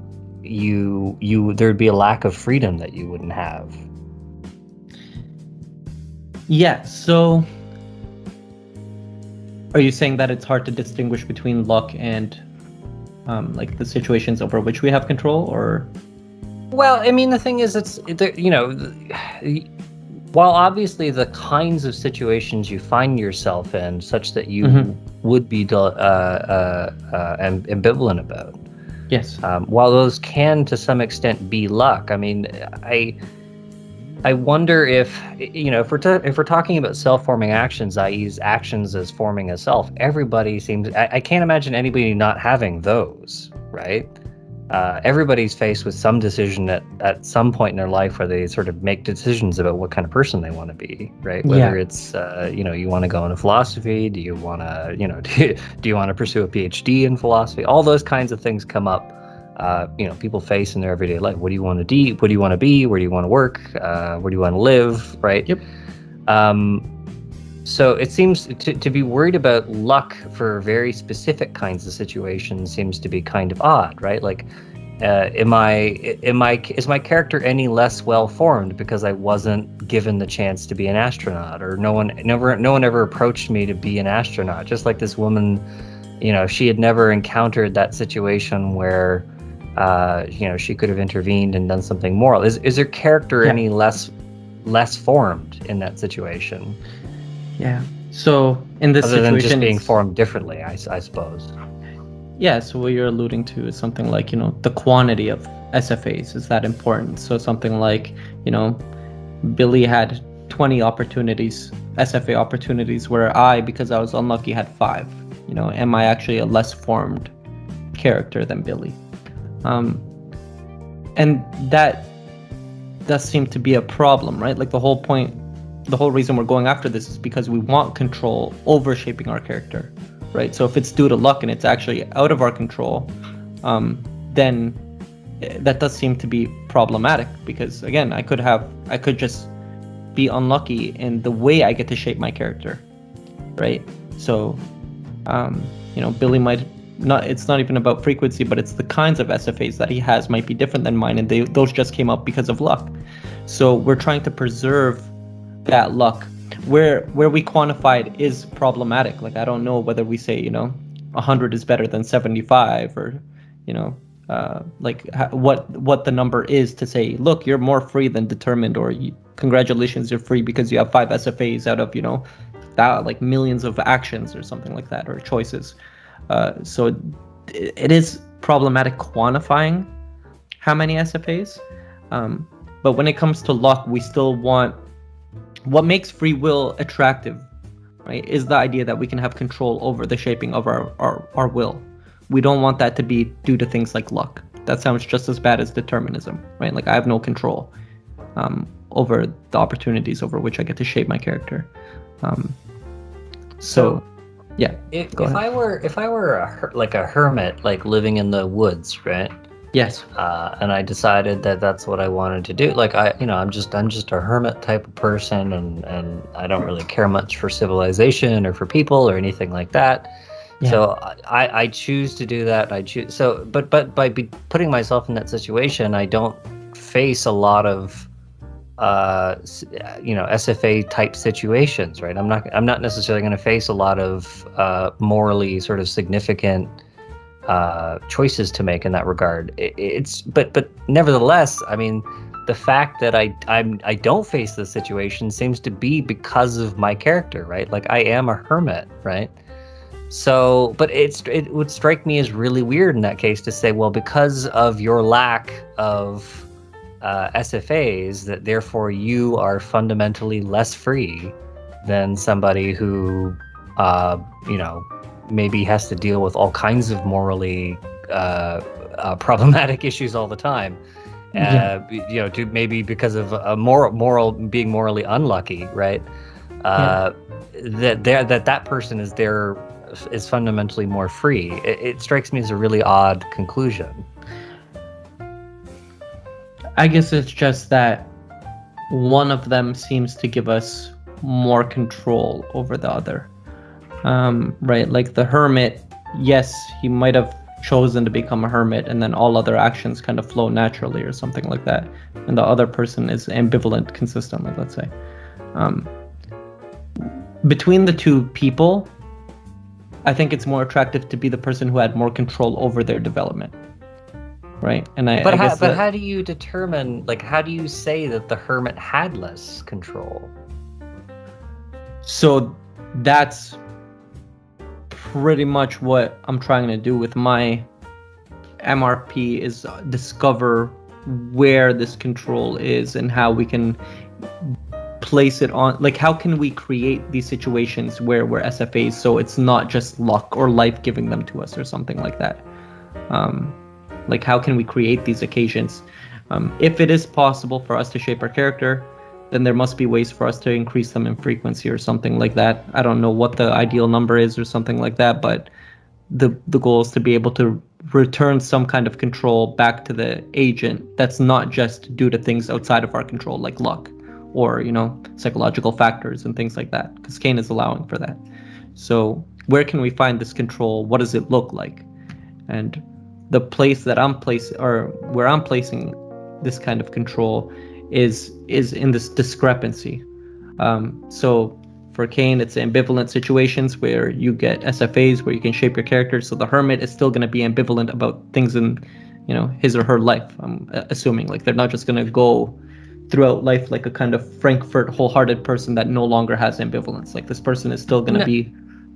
there'd be a lack of freedom that you wouldn't have. Yeah, so are you saying that it's hard to distinguish between luck and like the situations over which we have control, or? Well, I mean, the thing is, while obviously the kinds of situations you find yourself in, such that you would be ambivalent about. Yes. While those can, to some extent, be luck. I mean, I wonder if if we're talking about self-forming actions, i.e., actions as forming a self, everybody seems. I can't imagine anybody not having those, right? Everybody's faced with some decision at some point in their life where they sort of make decisions about what kind of person they want to be, right? Whether it's you want to go into philosophy, do you want to do you want to pursue a PhD in philosophy? All those kinds of things come up. People face in their everyday life. What do you want to do? What do you want to be? Where do you want to work? Where do you want to live? Right. Yep. So it seems to be worried about luck for very specific kinds of situations seems to be kind of odd, right? Like, is my character any less well formed because I wasn't given the chance to be an astronaut, or no one ever approached me to be an astronaut? Just like this woman, if she had never encountered that situation where she could have intervened and done something moral. Is her character any less formed in that situation? Yeah. So in this other situation, than just being formed differently, I suppose. Yeah. So what you're alluding to is something like the quantity of SFAs. Is that important? So something like Billy had 20 opportunities, SFA opportunities, where I, because I was unlucky, had 5. Am I actually a less formed character than Billy? And that does seem to be a problem, right? Like the whole reason we're going after this is because we want control over shaping our character, right? So if it's due to luck and it's actually out of our control, then that does seem to be problematic, because again, I could just be unlucky in the way I get to shape my character, right? So Billy might not, it's not even about frequency, but it's the kinds of SFAs that he has might be different than mine, and those just came up because of luck. So we're trying to preserve that luck. Where we quantify it is problematic. Like, I don't know whether we say 100 is better than 75, or what the number is to say, look, you're more free than determined, or congratulations, you're free because you have 5 SFAs out of like millions of actions or something like that, or choices. So it is problematic quantifying how many SFAs. But when it comes to luck, we still want, what makes free will attractive, right, is the idea that we can have control over the shaping of our will. We don't want that to be due to things like luck. That sounds just as bad as determinism, right? Like, I have no control over the opportunities over which I get to shape my character. So yeah. If I were like a hermit, like living in the woods, right? Yes. And I decided that that's what I wanted to do. Like, I'm just a hermit type of person, and I don't really care much for civilization or for people or anything like that. Yeah. So I choose to do that. But by putting myself in that situation, I don't face a lot of SFA type situations, right? I'm not necessarily going to face a lot of morally sort of significant choices to make in that regard. But nevertheless, I mean, the fact that I don't face this situation seems to be because of my character, right? Like, I am a hermit, right? So, but it would strike me as really weird in that case to say, well, because of your lack of SFAs, that therefore you are fundamentally less free than somebody who maybe has to deal with all kinds of morally problematic issues all the time. To maybe because of a moral being morally unlucky, right? That person is fundamentally more free. It strikes me as a really odd conclusion. I guess it's just that one of them seems to give us more control over the other. Right? Like the hermit, yes, he might have chosen to become a hermit, and then all other actions kind of flow naturally or something like that, and the other person is ambivalent consistently, let's say. Between the two people, I think it's more attractive to be the person who had more control over their development, right? And how do you determine, like, how do you say that the hermit had less control? So that's pretty much what I'm trying to do with my MRP, is discover where this control is and how we can place it on, like, how can we create these situations where we're SFAs so it's not just luck or life giving them to us or something like that. Like, how can we create these occasions? If it is possible for us to shape our character, then there must be ways for us to increase them in frequency or something like that. I don't know what the ideal number is or something like that, but the goal is to be able to return some kind of control back to the agent that's not just due to things outside of our control, like luck or, you know, psychological factors and things like that, because Kane is allowing for that. So where can we find this control? What does it look like? And the place that where I'm placing this kind of control is in this discrepancy. So for Kane, it's ambivalent situations where you get SFAs where you can shape your character. So the hermit is still going to be ambivalent about things in, you know, his or her life. I'm assuming, like, they're not just going to go throughout life like a kind of Frankfurt wholehearted person that no longer has ambivalence. Like, this person is still going to be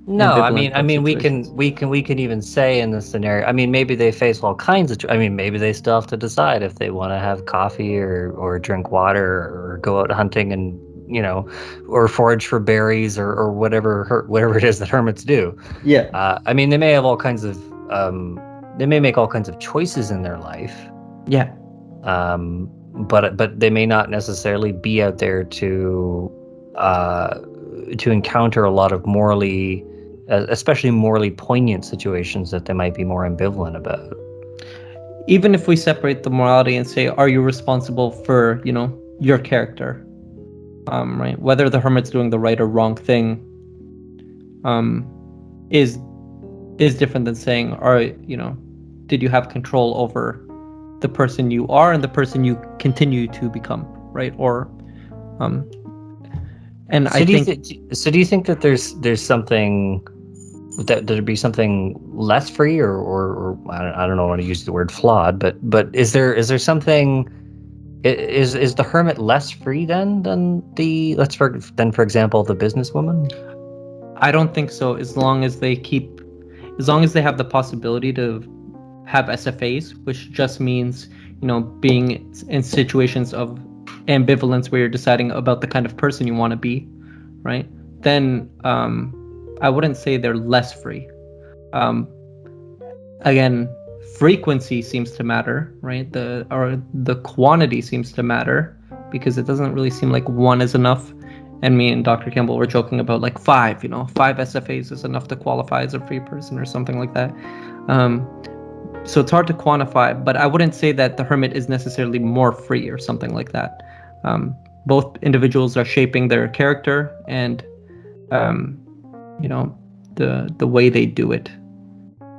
no, I mean, we can even say in this scenario, I mean, maybe they face all kinds of, I mean, maybe they still have to decide if they want to have coffee or drink water or go out hunting and, you know, or forage for berries or whatever it is that hermits do. Yeah. I mean, they may have all kinds of, they may make all kinds of choices in their life. Yeah. But they may not necessarily be out there to encounter a lot of morally, especially morally poignant situations that they might be more ambivalent about. Even if we separate the morality and say, are you responsible for, you know, your character? Right? Whether the hermit's doing the right or wrong thing is different than saying, you know, did you have control over the person you are and the person you continue to become, right? Or and so do you think that there's something that there'd be something less free or I don't know want to use the word flawed, but is there something, is the hermit less free than the for example the businesswoman? I don't think so. As long as they have the possibility to have SFAs, which just means, you know, being in situations of ambivalence where you're deciding about the kind of person you want to be, right? Then I wouldn't say they're less free. Again, frequency seems to matter, right? The quantity seems to matter, because it doesn't really seem like one is enough. And me and Dr. Campbell were joking about like 5, you know, 5 SFAs is enough to qualify as a free person or something like that. So it's hard to quantify, but I wouldn't say that the hermit is necessarily more free or something like that. Both individuals are shaping their character, and you know, the way they do it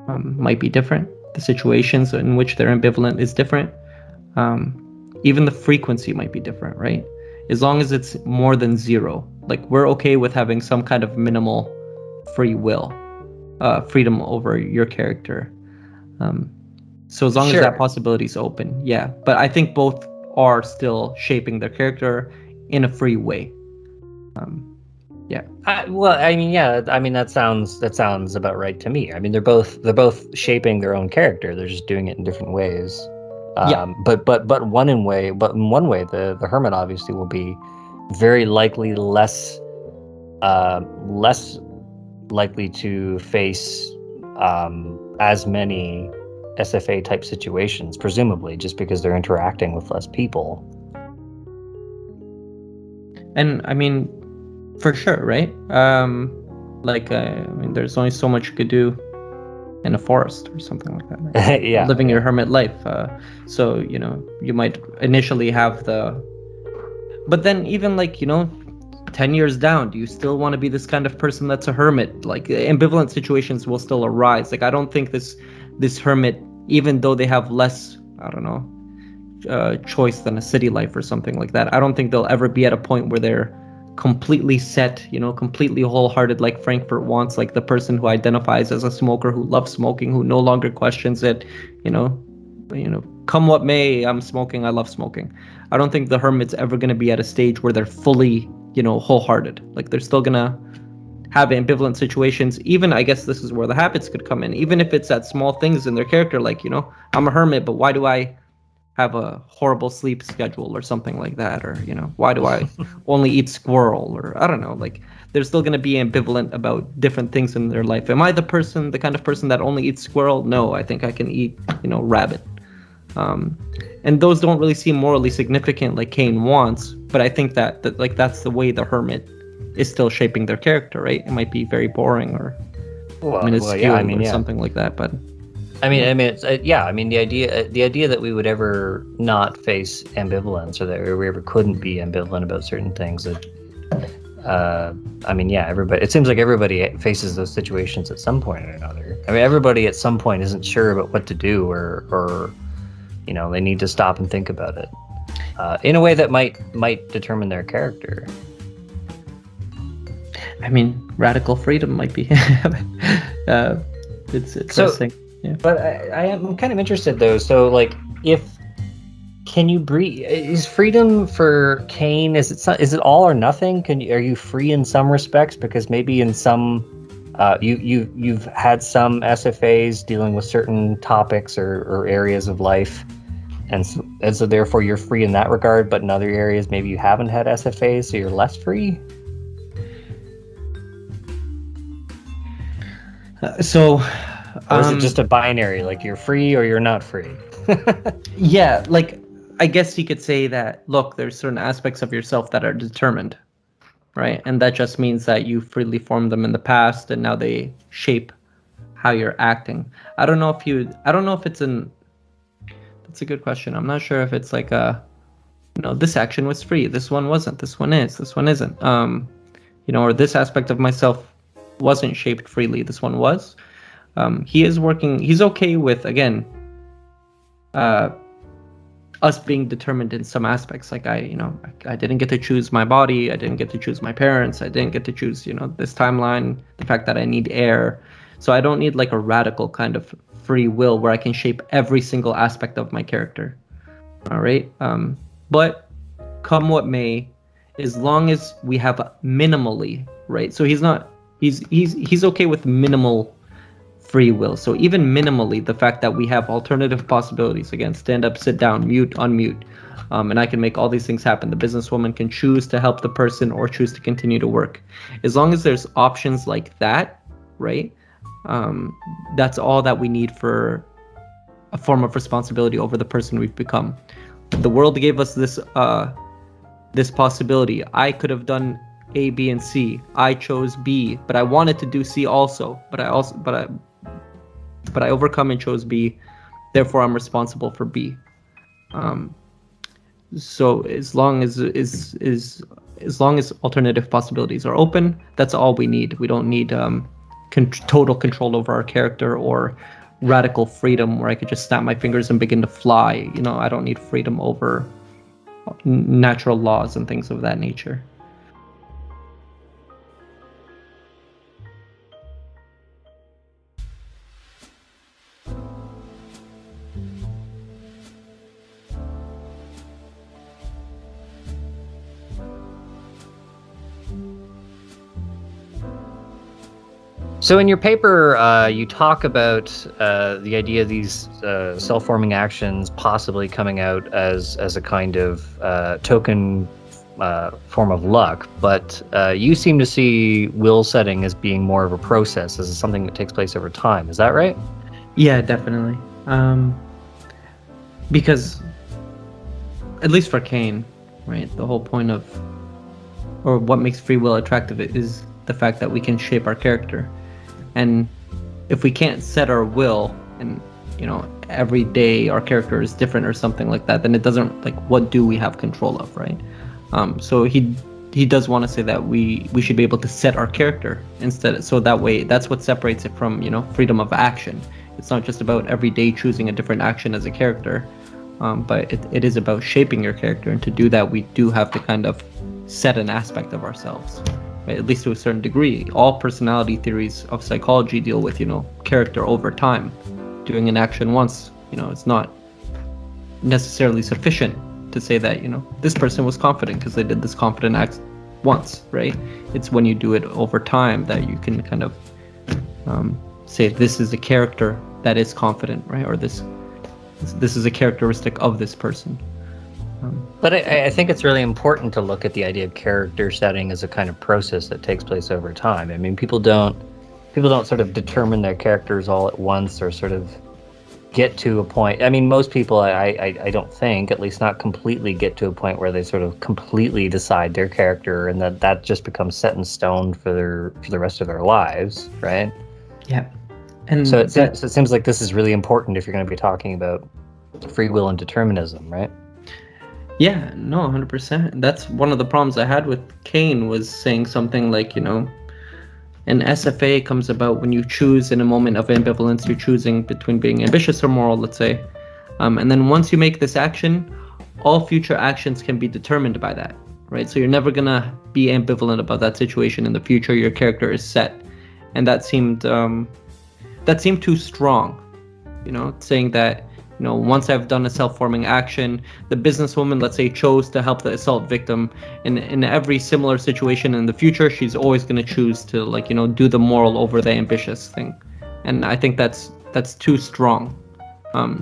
might be different. The situations in which they're ambivalent is different. Even the frequency might be different, right? As long as it's more than 0, like, we're okay with having some kind of minimal free will, freedom over your character. So as long as that possibility is open, yeah. But I think both are still shaping their character in a free way. Yeah. Well, I mean, yeah. I mean, that sounds about right to me. I mean, they're both shaping their own character. They're just doing it in different ways. Yeah. But in one way, the hermit obviously will be very likely less likely to face as many SFA type situations, presumably, just because they're interacting with less people. And I mean, for sure, right? I mean, there's only so much you could do in a forest or something like that, right? Yeah, living your hermit life. So, you know, you might initially have but then even, like, you know, 10 years down, do you still want to be this kind of person that's a hermit? Like, ambivalent situations will still arise. Like, I don't think this this hermit, even though they have less, I don't know, choice than a city life or something like that, I don't think they'll ever be at a point where they're completely set, completely wholehearted, like Frankfurt wants, like the person who identifies as a smoker, who loves smoking, who no longer questions it, come what may, I'm smoking, I love smoking. I don't think the hermit's ever going to be at a stage where they're fully, wholehearted. Like they're still going to have ambivalent situations. Even, I guess this is where the habits could come in, even if it's at small things in their character, like, I'm a hermit, but why do I have a horrible sleep schedule or something like that? Or, why do I only eat squirrel? Or I don't know, like they're still going to be ambivalent about different things in their life. Am I the kind of person that only eats squirrel? No, I think I can eat, rabbit. And those don't really seem morally significant like Cain wants, but I think that like that's the way the hermit is still shaping their character, right? It might be very boring or something like that, but the idea that we would ever not face ambivalence, or that we ever couldn't be ambivalent about certain things. Everybody. It seems like everybody faces those situations at some point or another. I mean, everybody at some point isn't sure about what to do, or they need to stop and think about it in a way that might determine their character. I mean, radical freedom might be. It's interesting. Yeah. But I am kind of interested though. So, like, can you breathe? Is freedom for Cain? Is it all or nothing? Are you free in some respects? Because maybe in some, you've had some SFAs dealing with certain topics or areas of life, and so therefore you're free in that regard. But in other areas, maybe you haven't had SFAs, so you're less free. Or is it just a binary, like you're free or you're not free? Yeah, like I guess you could say that, look, there's certain aspects of yourself that are determined, right? And that just means that you freely formed them in the past and now they shape how you're acting. I don't know if that's a good question. I'm not sure if it's like this action was free, this one wasn't, this one is, this one isn't. Or this aspect of myself wasn't shaped freely, this one was. He's okay with, again, us being determined in some aspects. Like I didn't get to choose my body, I didn't get to choose my parents, I didn't get to choose, this timeline, the fact that I need air. So I don't need like a radical kind of free will where I can shape every single aspect of my character. All right. But come what may, as long as we have minimally, right? So he's okay with minimal free will. So even minimally, the fact that we have alternative possibilities, again, stand up, sit down, mute, unmute, and I can make all these things happen. The businesswoman can choose to help the person or choose to continue to work. As long as there's options like that, right? That's all that we need for a form of responsibility over the person we've become. The world gave us this possibility. I could have done A, B, and C. I chose B, but I wanted to do C also. But I overcome and chose B. Therefore, I'm responsible for B. So as long as alternative possibilities are open, that's all we need. We don't need total control over our character or radical freedom where I could just snap my fingers and begin to fly. I don't need freedom over natural laws and things of that nature. So in your paper, you talk about the idea of these self-forming actions possibly coming out as a kind of token form of luck, but you seem to see will setting as being more of a process, as something that takes place over time. Is that right? Yeah, definitely. Because, at least for Cain, right, the whole point of, or what makes free will attractive is the fact that we can shape our character. And if we can't set our will, and every day our character is different or something like that, then it doesn't, like, what do we have control of, right? So he does want to say that we should be able to set our character instead, so that way that's what separates it from freedom of action. It's not just about every day choosing a different action as a character, but it is about shaping your character. And to do that, we do have to kind of set an aspect of ourselves, right? At least to a certain degree. All personality theories of psychology deal with, character over time. Doing an action once, it's not necessarily sufficient to say that, this person was confident because they did this confident act once, right? It's when you do it over time that you can kind of say this is a character that is confident, right? Or this is a characteristic of this person. But I think it's really important to look at the idea of character setting as a kind of process that takes place over time. I mean, people don't sort of determine their characters all at once or sort of get to a point. I mean, most people, I don't think, at least not completely, get to a point where they sort of completely decide their character and that just becomes set in stone for the rest of their lives, right? Yeah. And so it seems like this is really important if you're going to be talking about free will and determinism, right? Yeah, no, 100%. That's one of the problems I had with Kane, was saying something like, an SFA comes about when you choose in a moment of ambivalence. You're choosing between being ambitious or moral, let's say. And then once you make this action, all future actions can be determined by that, right? So you're never going to be ambivalent about that situation in the future. Your character is set. And that seemed too strong, saying that, once I've done a self-forming action, the businesswoman, let's say, chose to help the assault victim, and in every similar situation in the future, she's always going to choose to, do the moral over the ambitious thing. And I think that's too strong.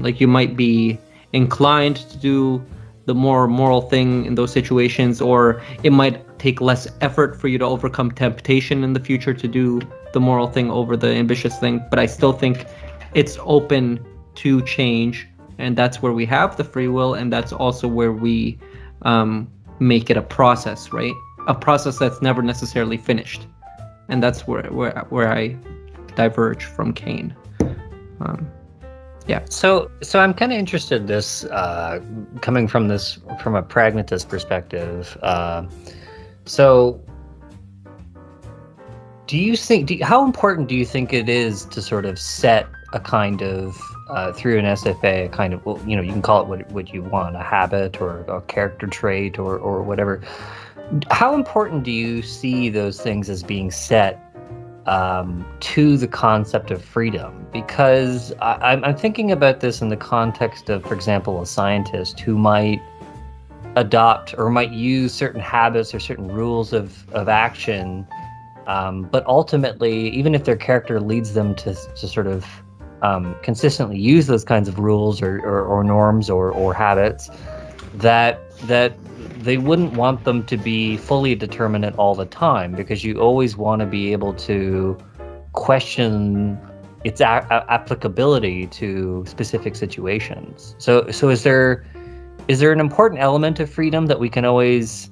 You might be inclined to do the more moral thing in those situations, or it might take less effort for you to overcome temptation in the future to do the moral thing over the ambitious thing. But I still think it's open to change, and that's where we have the free will, and that's also where we make it a process, right? A process that's never necessarily finished, and that's where I diverge from Kane. Yeah. So I'm kind of interested in this coming from a pragmatist perspective. So do you think? How important do you think it is to sort of set a kind of through an SFA, a kind of, you can call it what you want, a habit or a character trait or whatever. How important do you see those things as being set to the concept of freedom? Because I'm thinking about this in the context of, for example, a scientist who might adopt or might use certain habits or certain rules of action, but ultimately, even if their character leads them to sort of consistently use those kinds of rules or norms or habits, that they wouldn't want them to be fully determinate all the time, because you always want to be able to question its applicability to specific situations. So is there an important element of freedom that we can always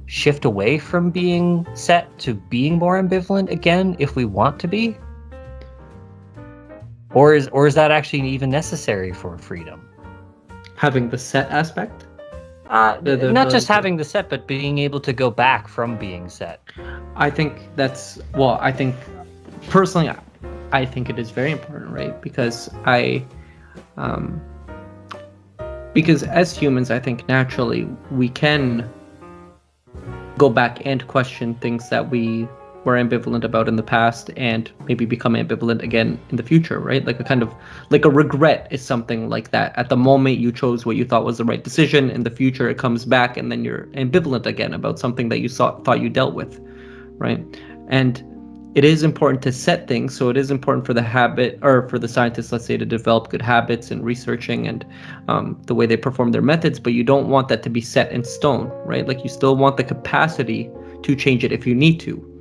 shift away from being set to being more ambivalent again if we want to be? Or is that actually even necessary for freedom? Having the set aspect? Not just having the set, but being able to go back from being set. I think personally, I think it is very important, right? Because as humans, I think naturally we can go back and question things that we were ambivalent about in the past and maybe become ambivalent again in the future, right? Like a regret is something like that. At the moment you chose what you thought was the right decision, in the future it comes back and then you're ambivalent again about something that you thought you dealt with, right? And it is important to set things. So it is important for the habit, or for the scientists, let's say, to develop good habits and researching and the way they perform their methods, but you don't want that to be set in stone, right? Like you still want the capacity to change it if you need to.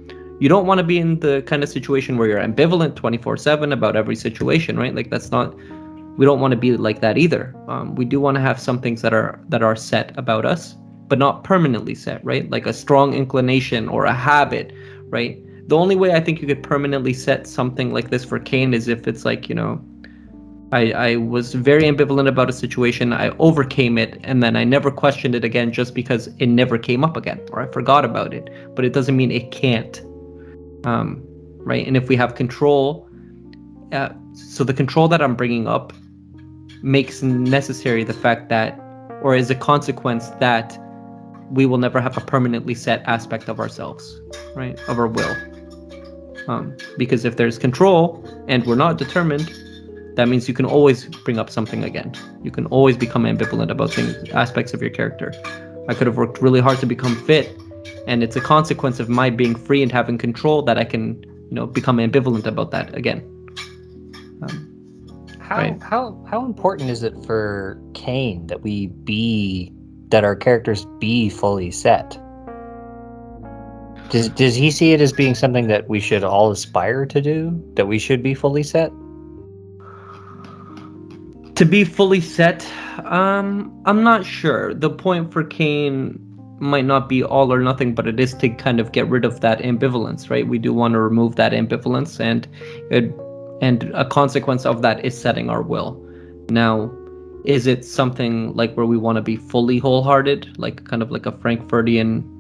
You don't want to be in the kind of situation where you're ambivalent 24/7 about every situation, right? Like we don't want to be like that either. We do want to have some things that are set about us, but not permanently set, right? Like a strong inclination or a habit, right? The only way I think you could permanently set something like this for Kane is if it's like, I was very ambivalent about a situation, I overcame it, and then I never questioned it again just because it never came up again, or I forgot about it. But it doesn't mean it can't. Right? And if we have control, so the control that I'm bringing up makes necessary the fact that, or is a consequence that we will never have a permanently set aspect of ourselves, right? Of our will. Because if there's control and we're not determined, that means you can always bring up something again. You can always become ambivalent about things, aspects of your character. I could have worked really hard to become fit, and it's a consequence of my being free and having control that I can, become ambivalent about that again. How important is it for Kane that our characters be fully set? Does he see it as being something that we should all aspire to do? That we should be fully set? To be fully set, I'm not sure. The point for Kane might not be all or nothing, but it is to kind of get rid of that ambivalence, right? We do want to remove that ambivalence, and a consequence of that is setting our will. Now, is it something like where we want to be fully wholehearted, like kind of like a Frankfurtian,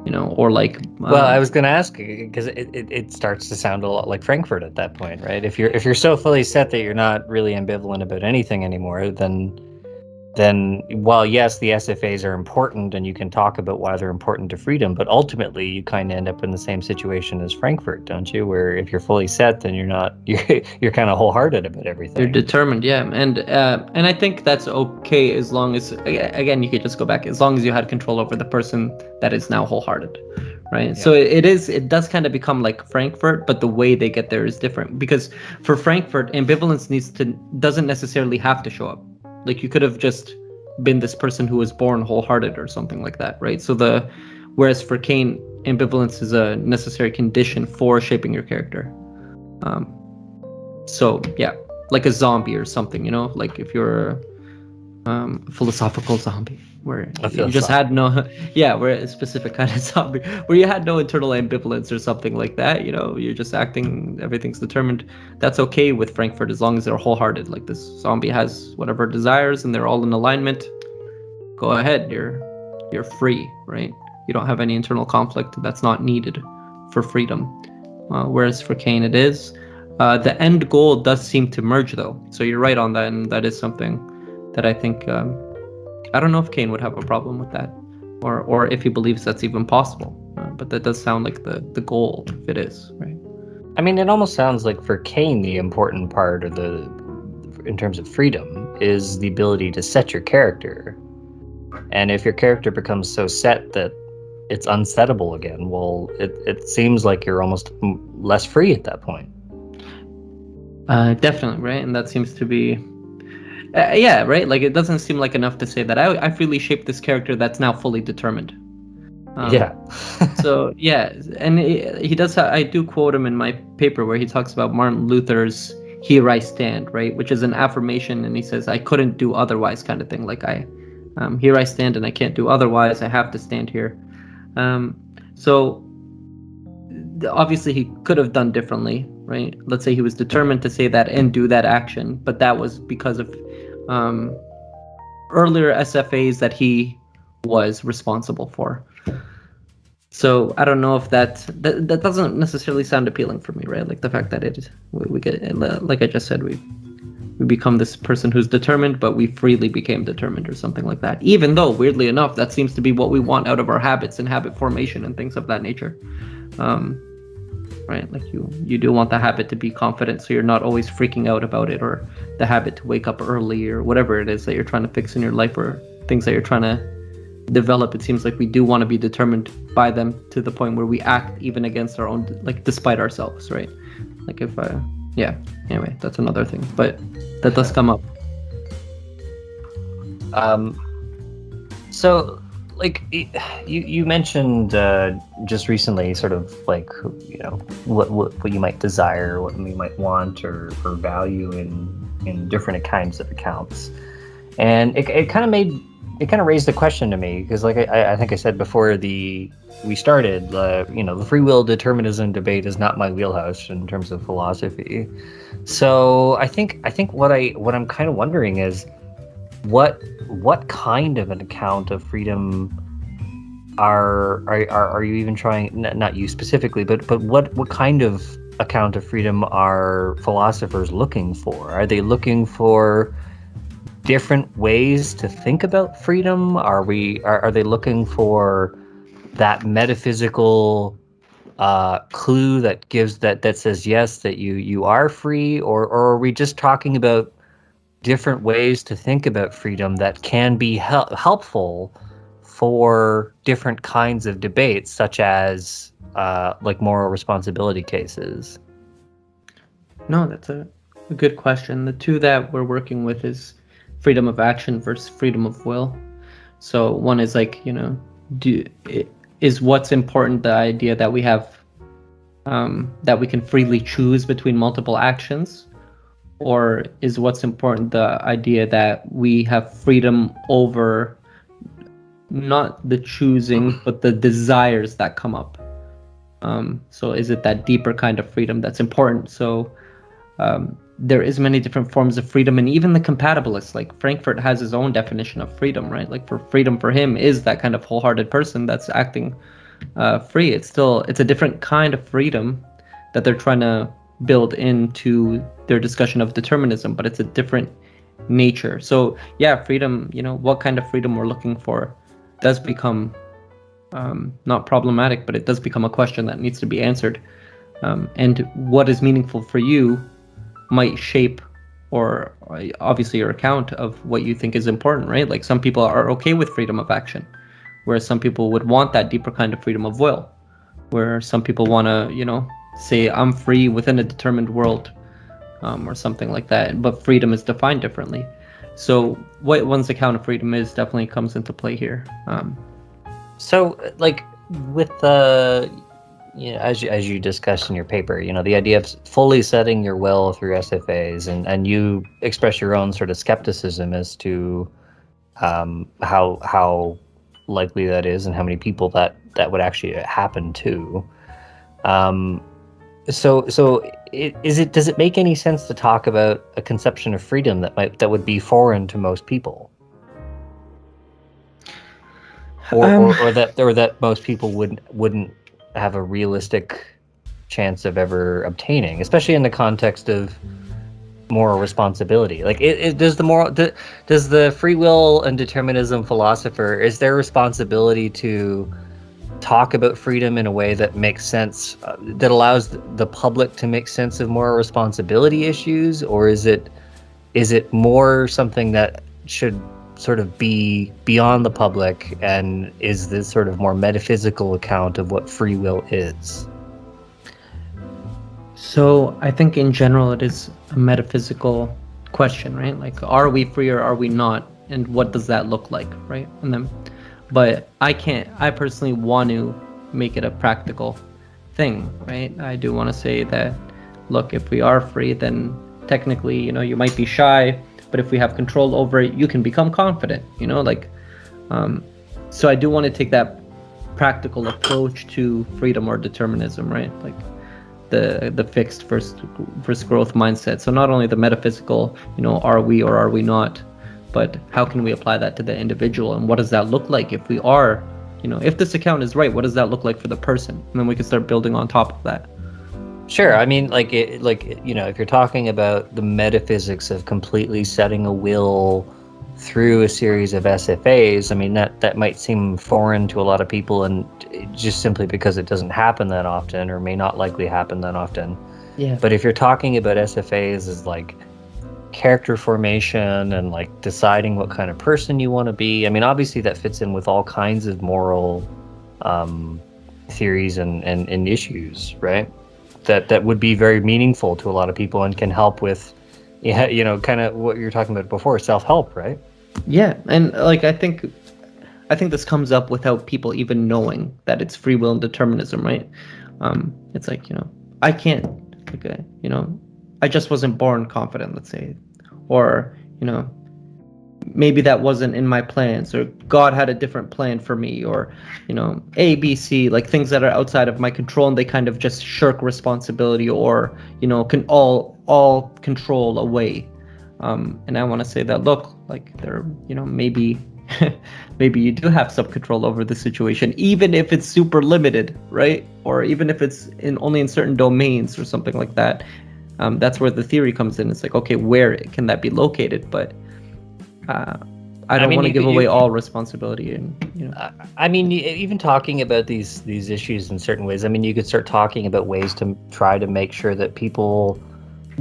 or like? Well, I was going to ask because it starts to sound a lot like Frankfurt at that point, right? If you're so fully set that you're not really ambivalent about anything anymore, then while yes, the SFAs are important and you can talk about why they're important to freedom, but ultimately you kind of end up in the same situation as Frankfurt, don't you? Where if you're fully set, then you're kind of wholehearted about everything. You're determined, yeah, and I think that's okay as long as, again, you could just go back as long as you had control over the person that is now wholehearted, right? Yeah. So it does kind of become like Frankfurt, but the way they get there is different, because for Frankfurt, ambivalence doesn't necessarily have to show up. Like you could have just been this person who was born wholehearted or something like that, right? So whereas for Kane, ambivalence is a necessary condition for shaping your character. So yeah, like a zombie or something, like if you're a philosophical zombie where you just had we're a specific kind of zombie where you had no internal ambivalence or something like that, you're just acting, everything's determined. That's okay with Frankfurt as long as they're wholehearted. Like this zombie has whatever desires and they're all in alignment. Go ahead, you're free, right? You don't have any internal conflict that's not needed for freedom. Whereas for Kane it is. The end goal does seem to merge though, so you're right on that, and that is something that I think I don't know if Kane would have a problem with that, or if he believes that's even possible. But that does sound like the goal, if it is, right? I mean, it almost sounds like for Kane the important part, in terms of freedom, is the ability to set your character. And if your character becomes so set that it's unsettable again, well, it seems like you're almost less free at that point. Definitely, right? And that seems to be yeah, right? Like it doesn't seem like enough to say that I freely shaped this character that's now fully determined. Yeah. So yeah, and he does. I do quote him in my paper where he talks about Martin Luther's "Here I Stand," right, which is an affirmation, and he says, "I couldn't do otherwise," kind of thing. Like here I stand, and I can't do otherwise. I have to stand here. So obviously he could have done differently, right? Let's say he was determined to say that and do that action, but that was because of earlier SFAs that he was responsible for. So I don't know if that doesn't necessarily sound appealing for me, right? Like the fact that we get, like I just said, we become this person who's determined, but we freely became determined or something like that. Even though, weirdly enough, that seems to be what we want out of our habits and habit formation and things of that nature. Right? Like you do want the habit to be confident, so you're not always freaking out about it, or the habit to wake up early, or whatever it is that you're trying to fix in your life, or things that you're trying to develop. It seems like we do want to be determined by them to the point where we act even against our own, like despite ourselves, right? Like if anyway, that's another thing, but that does come up. So like you mentioned just recently, sort of like, what you might desire, what you might want or value in different kinds of accounts, and it kind of raised the question to me, because like I think I said before we started, the free will determinism debate is not my wheelhouse in terms of philosophy. So I think what I'm kind of wondering is what kind of an account of freedom are you even trying, not you specifically, but what kind of account of freedom are philosophers looking for? Are they looking for different ways to think about freedom? Are they looking for that metaphysical clue that gives that says yes, that you are free, or are we just talking about different ways to think about freedom that can be helpful for different kinds of debates, such as like moral responsibility cases? No, that's a good question. The two that we're working with is freedom of action versus freedom of will. So one is like, is what's important the idea that we have, that we can freely choose between multiple actions, or is what's important the idea that we have freedom over not the choosing but the desires that come up? So is it that deeper kind of freedom that's important? So there is many different forms of freedom, and even the compatibilists, like Frankfurt, has his own definition of freedom, right? Like for freedom for him is that kind of wholehearted person that's acting free. It's a different kind of freedom that they're trying to build into their discussion of determinism, but it's a different nature. So yeah, freedom, what kind of freedom we're looking for does become not problematic, but it does become a question that needs to be answered. And what is meaningful for you might shape, or obviously, your account of what you think is important, right? Like some people are okay with freedom of action, whereas some people would want that deeper kind of freedom of will, where some people want to, say I'm free within a determined world, or something like that. But freedom is defined differently. So what one's account of freedom is definitely comes into play here. So, like with the, as you discussed in your paper, the idea of fully setting your will through SFAs, and you express your own sort of skepticism as to how likely that is, and how many people that would actually happen to. So does it make any sense to talk about a conception of freedom that would be foreign to most people? Or that most people wouldn't have a realistic chance of ever obtaining, especially in the context of moral responsibility. Like, does the free will and determinism philosopher, is their responsibility to talk about freedom in a way that makes sense, that allows the public to make sense of moral responsibility issues, or is it more something that should sort of be beyond the public and is this sort of more metaphysical account of what free will is? So I think in general it is a metaphysical question, right? Like, are we free or are we not? And what does that look like, right? And then, but I personally want to make it a practical thing, right? I do want to say that, look, if we are free, then technically, you might be shy, but if we have control over it, you can become confident, so I do want to take that practical approach to freedom or determinism, right? Like the fixed versus growth mindset. So not only the metaphysical, are we or are we not, but how can we apply that to the individual, and what does that look like if we are, if this account is right, what does that look like for the person? And then we can start building on top of that. Sure. I mean, if you're talking about the metaphysics of completely setting a will through a series of SFAs, I mean, that might seem foreign to a lot of people, and just simply because it doesn't happen that often, or may not likely happen that often. Yeah. But if you're talking about SFAs as like character formation and like deciding what kind of person you want to be, I mean, obviously that fits in with all kinds of moral theories and issues, right? That would be very meaningful to a lot of people and can help with, kind of what you were talking about before, self-help, right? Yeah, and like I think this comes up without people even knowing that it's free will and determinism, right? It's like, I can't, like, I just wasn't born confident, let's say, or maybe that wasn't in my plans, or God had a different plan for me, or A, B, C, like things that are outside of my control, and they kind of just shirk responsibility, or can all control away. And I want to say that, look, like there maybe maybe you do have some control over the situation, even if it's super limited, right? Or even if it's only in certain domains or something like that. That's where the theory comes in. It's like, okay, where can that be located? But I don't want to give away all responsibility, and I mean, even talking about these issues in certain ways. I mean, you could start talking about ways to try to make sure that people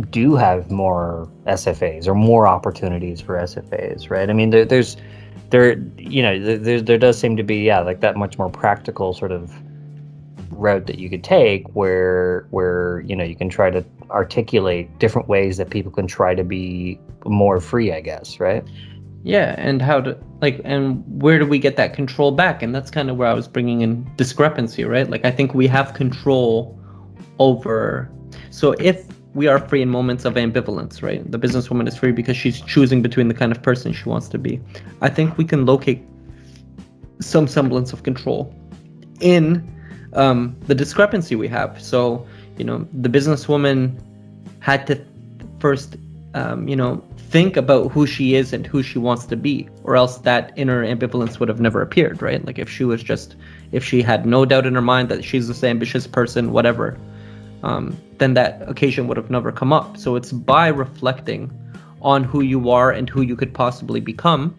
do have more SFAs or more opportunities for SFAs, right? I mean, there does seem to be like that much more practical sort of route that you could take where you can try to articulate different ways that people can try to be more free, I guess, right? Yeah, and how to and where do we get that control back? And that's kind of where I was bringing in discrepancy, right? Like, I think we have control over. So if we are free in moments of ambivalence, right? The businesswoman is free because she's choosing between the kind of person she wants to be. I think we can locate some semblance of control in the discrepancy we have. So, the businesswoman had to first, think about who she is and who she wants to be, or else that inner ambivalence would have never appeared, right? Like, if she had no doubt in her mind that she's this ambitious person, whatever, then that occasion would have never come up. So it's by reflecting on who you are and who you could possibly become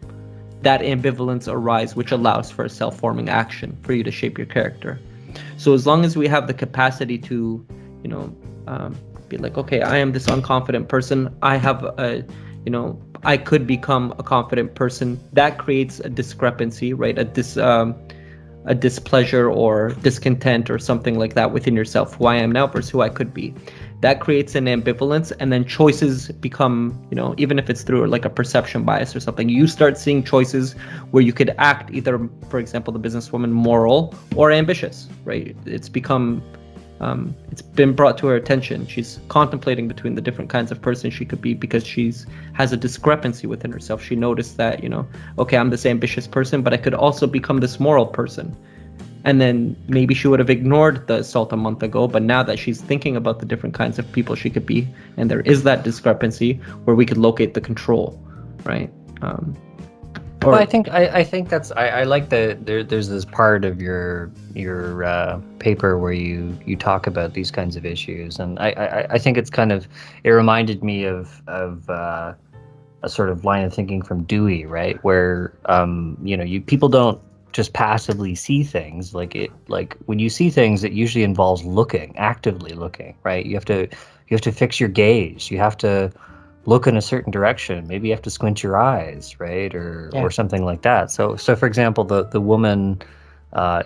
that ambivalence arise, which allows for a self-forming action for you to shape your character. So as long as we have the capacity to, be like, okay, I am this unconfident person. I have I could become a confident person. That creates a discrepancy, right? A displeasure or discontent or something like that within yourself, who I am now versus who I could be. That creates an ambivalence, and then choices become, even if it's through like a perception bias or something, you start seeing choices where you could act either, for example, the businesswoman, moral or ambitious, right? It's been brought to her attention. She's contemplating between the different kinds of person she could be because has a discrepancy within herself. She noticed that, okay, I'm this ambitious person, but I could also become this moral person. And then maybe she would have ignored the assault a month ago, but now that she's thinking about the different kinds of people she could be, and there is that discrepancy where we could locate the control, right? Well, I think that's I like that there's this part of your paper where you talk about these kinds of issues, and I think it's it reminded me of a sort of line of thinking from Dewey, right? Where people don't just passively see things. Like when you see things, it usually involves actively looking, right? You have to fix your gaze. You have to look in a certain direction. Maybe you have to squint your eyes, right? Or something like that. So for example, the woman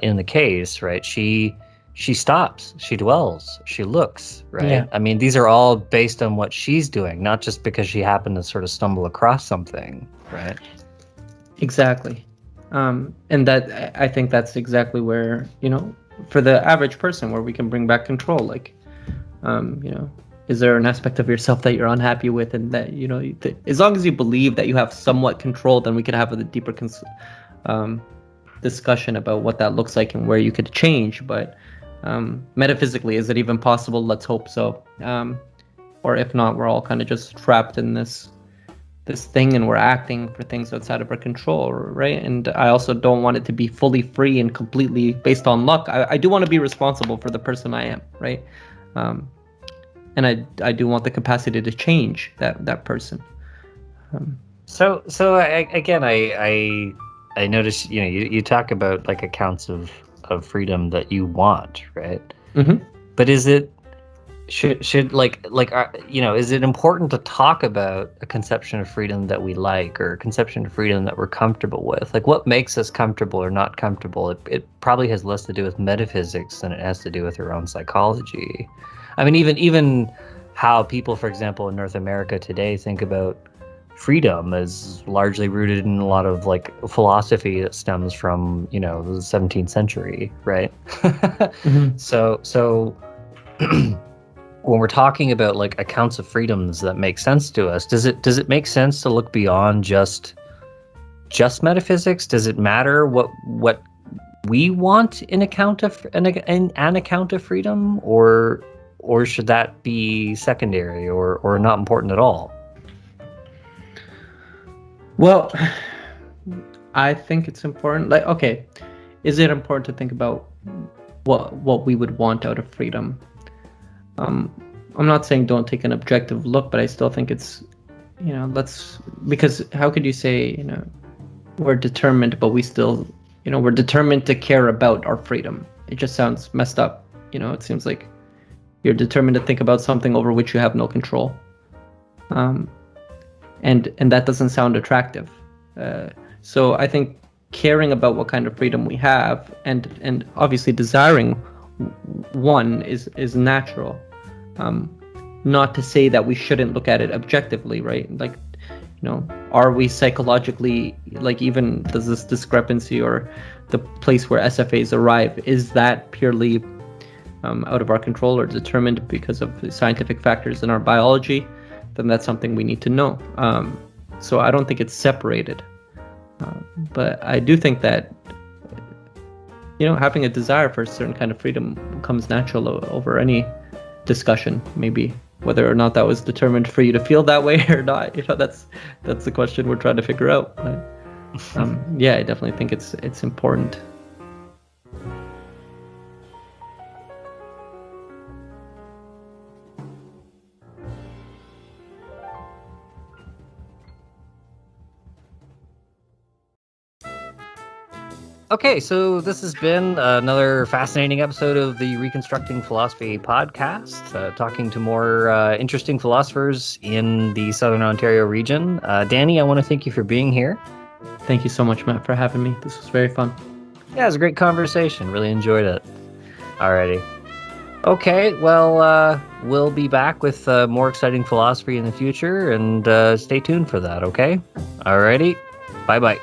in the case, right? She stops, she dwells, she looks, right? Yeah. I mean, these are all based on what she's doing, not just because she happened to sort of stumble across something, right? Exactly. And that, I think that's exactly where, for the average person, where we can bring back control. Like, is there an aspect of yourself that you're unhappy with, and that as long as you believe that you have somewhat control, then we could have a deeper discussion about what that looks like and where you could change. But metaphysically, is it even possible? Let's hope so. Or if not, we're all kind of just trapped in this thing, and we're acting for things outside of our control, right? And I also don't want it to be fully free and completely based on luck. I do want to be responsible for the person I am, right? And I do want the capacity to change that person. So I noticed you talk about like accounts of freedom that you want, right? Mm-hmm. But is it should is it important to talk about a conception of freedom that we like, or a conception of freedom that we're comfortable with? Like, what makes us comfortable or not comfortable? It probably has less to do with metaphysics than it has to do with our own psychology. I mean, even how people, for example, in North America today think about freedom is largely rooted in a lot of like philosophy that stems from the 17th century, right? Mm-hmm. So when we're talking about like accounts of freedoms that make sense to us, does it make sense to look beyond just metaphysics? Does it matter what we want in account of an account of freedom, or should that be secondary or not important at all? Well, I think it's important. Like, okay, is it important to think about what we would want out of freedom? I'm not saying don't take an objective look, but I still think it's, because how could you say, we're determined, but we still, we're determined to care about our freedom. It just sounds messed up. It seems like you're determined to think about something over which you have no control. And that doesn't sound attractive. So I think caring about what kind of freedom we have and obviously desiring one is natural. Not to say that we shouldn't look at it objectively, right? Like, are we psychologically, like, even does this discrepancy or the place where SFAs arrive, is that purely out of our control or determined because of scientific factors in our biology? Then that's something we need to know. So I don't think it's separated. But I do think that, having a desire for a certain kind of freedom comes natural over any discussion, maybe. Whether or not that was determined for you to feel that way or not, that's the question we're trying to figure out. But, yeah, I definitely think it's important. Okay, so this has been another fascinating episode of the Reconstructing Philosophy podcast, talking to more interesting philosophers in the Southern Ontario region. Dani, I want to thank you for being here. Thank you so much, Matt, for having me. This was very fun. Yeah, it was a great conversation. Really enjoyed it. Alrighty. Okay, well, we'll be back with more exciting philosophy in the future, and stay tuned for that, okay? Alrighty. Bye-bye.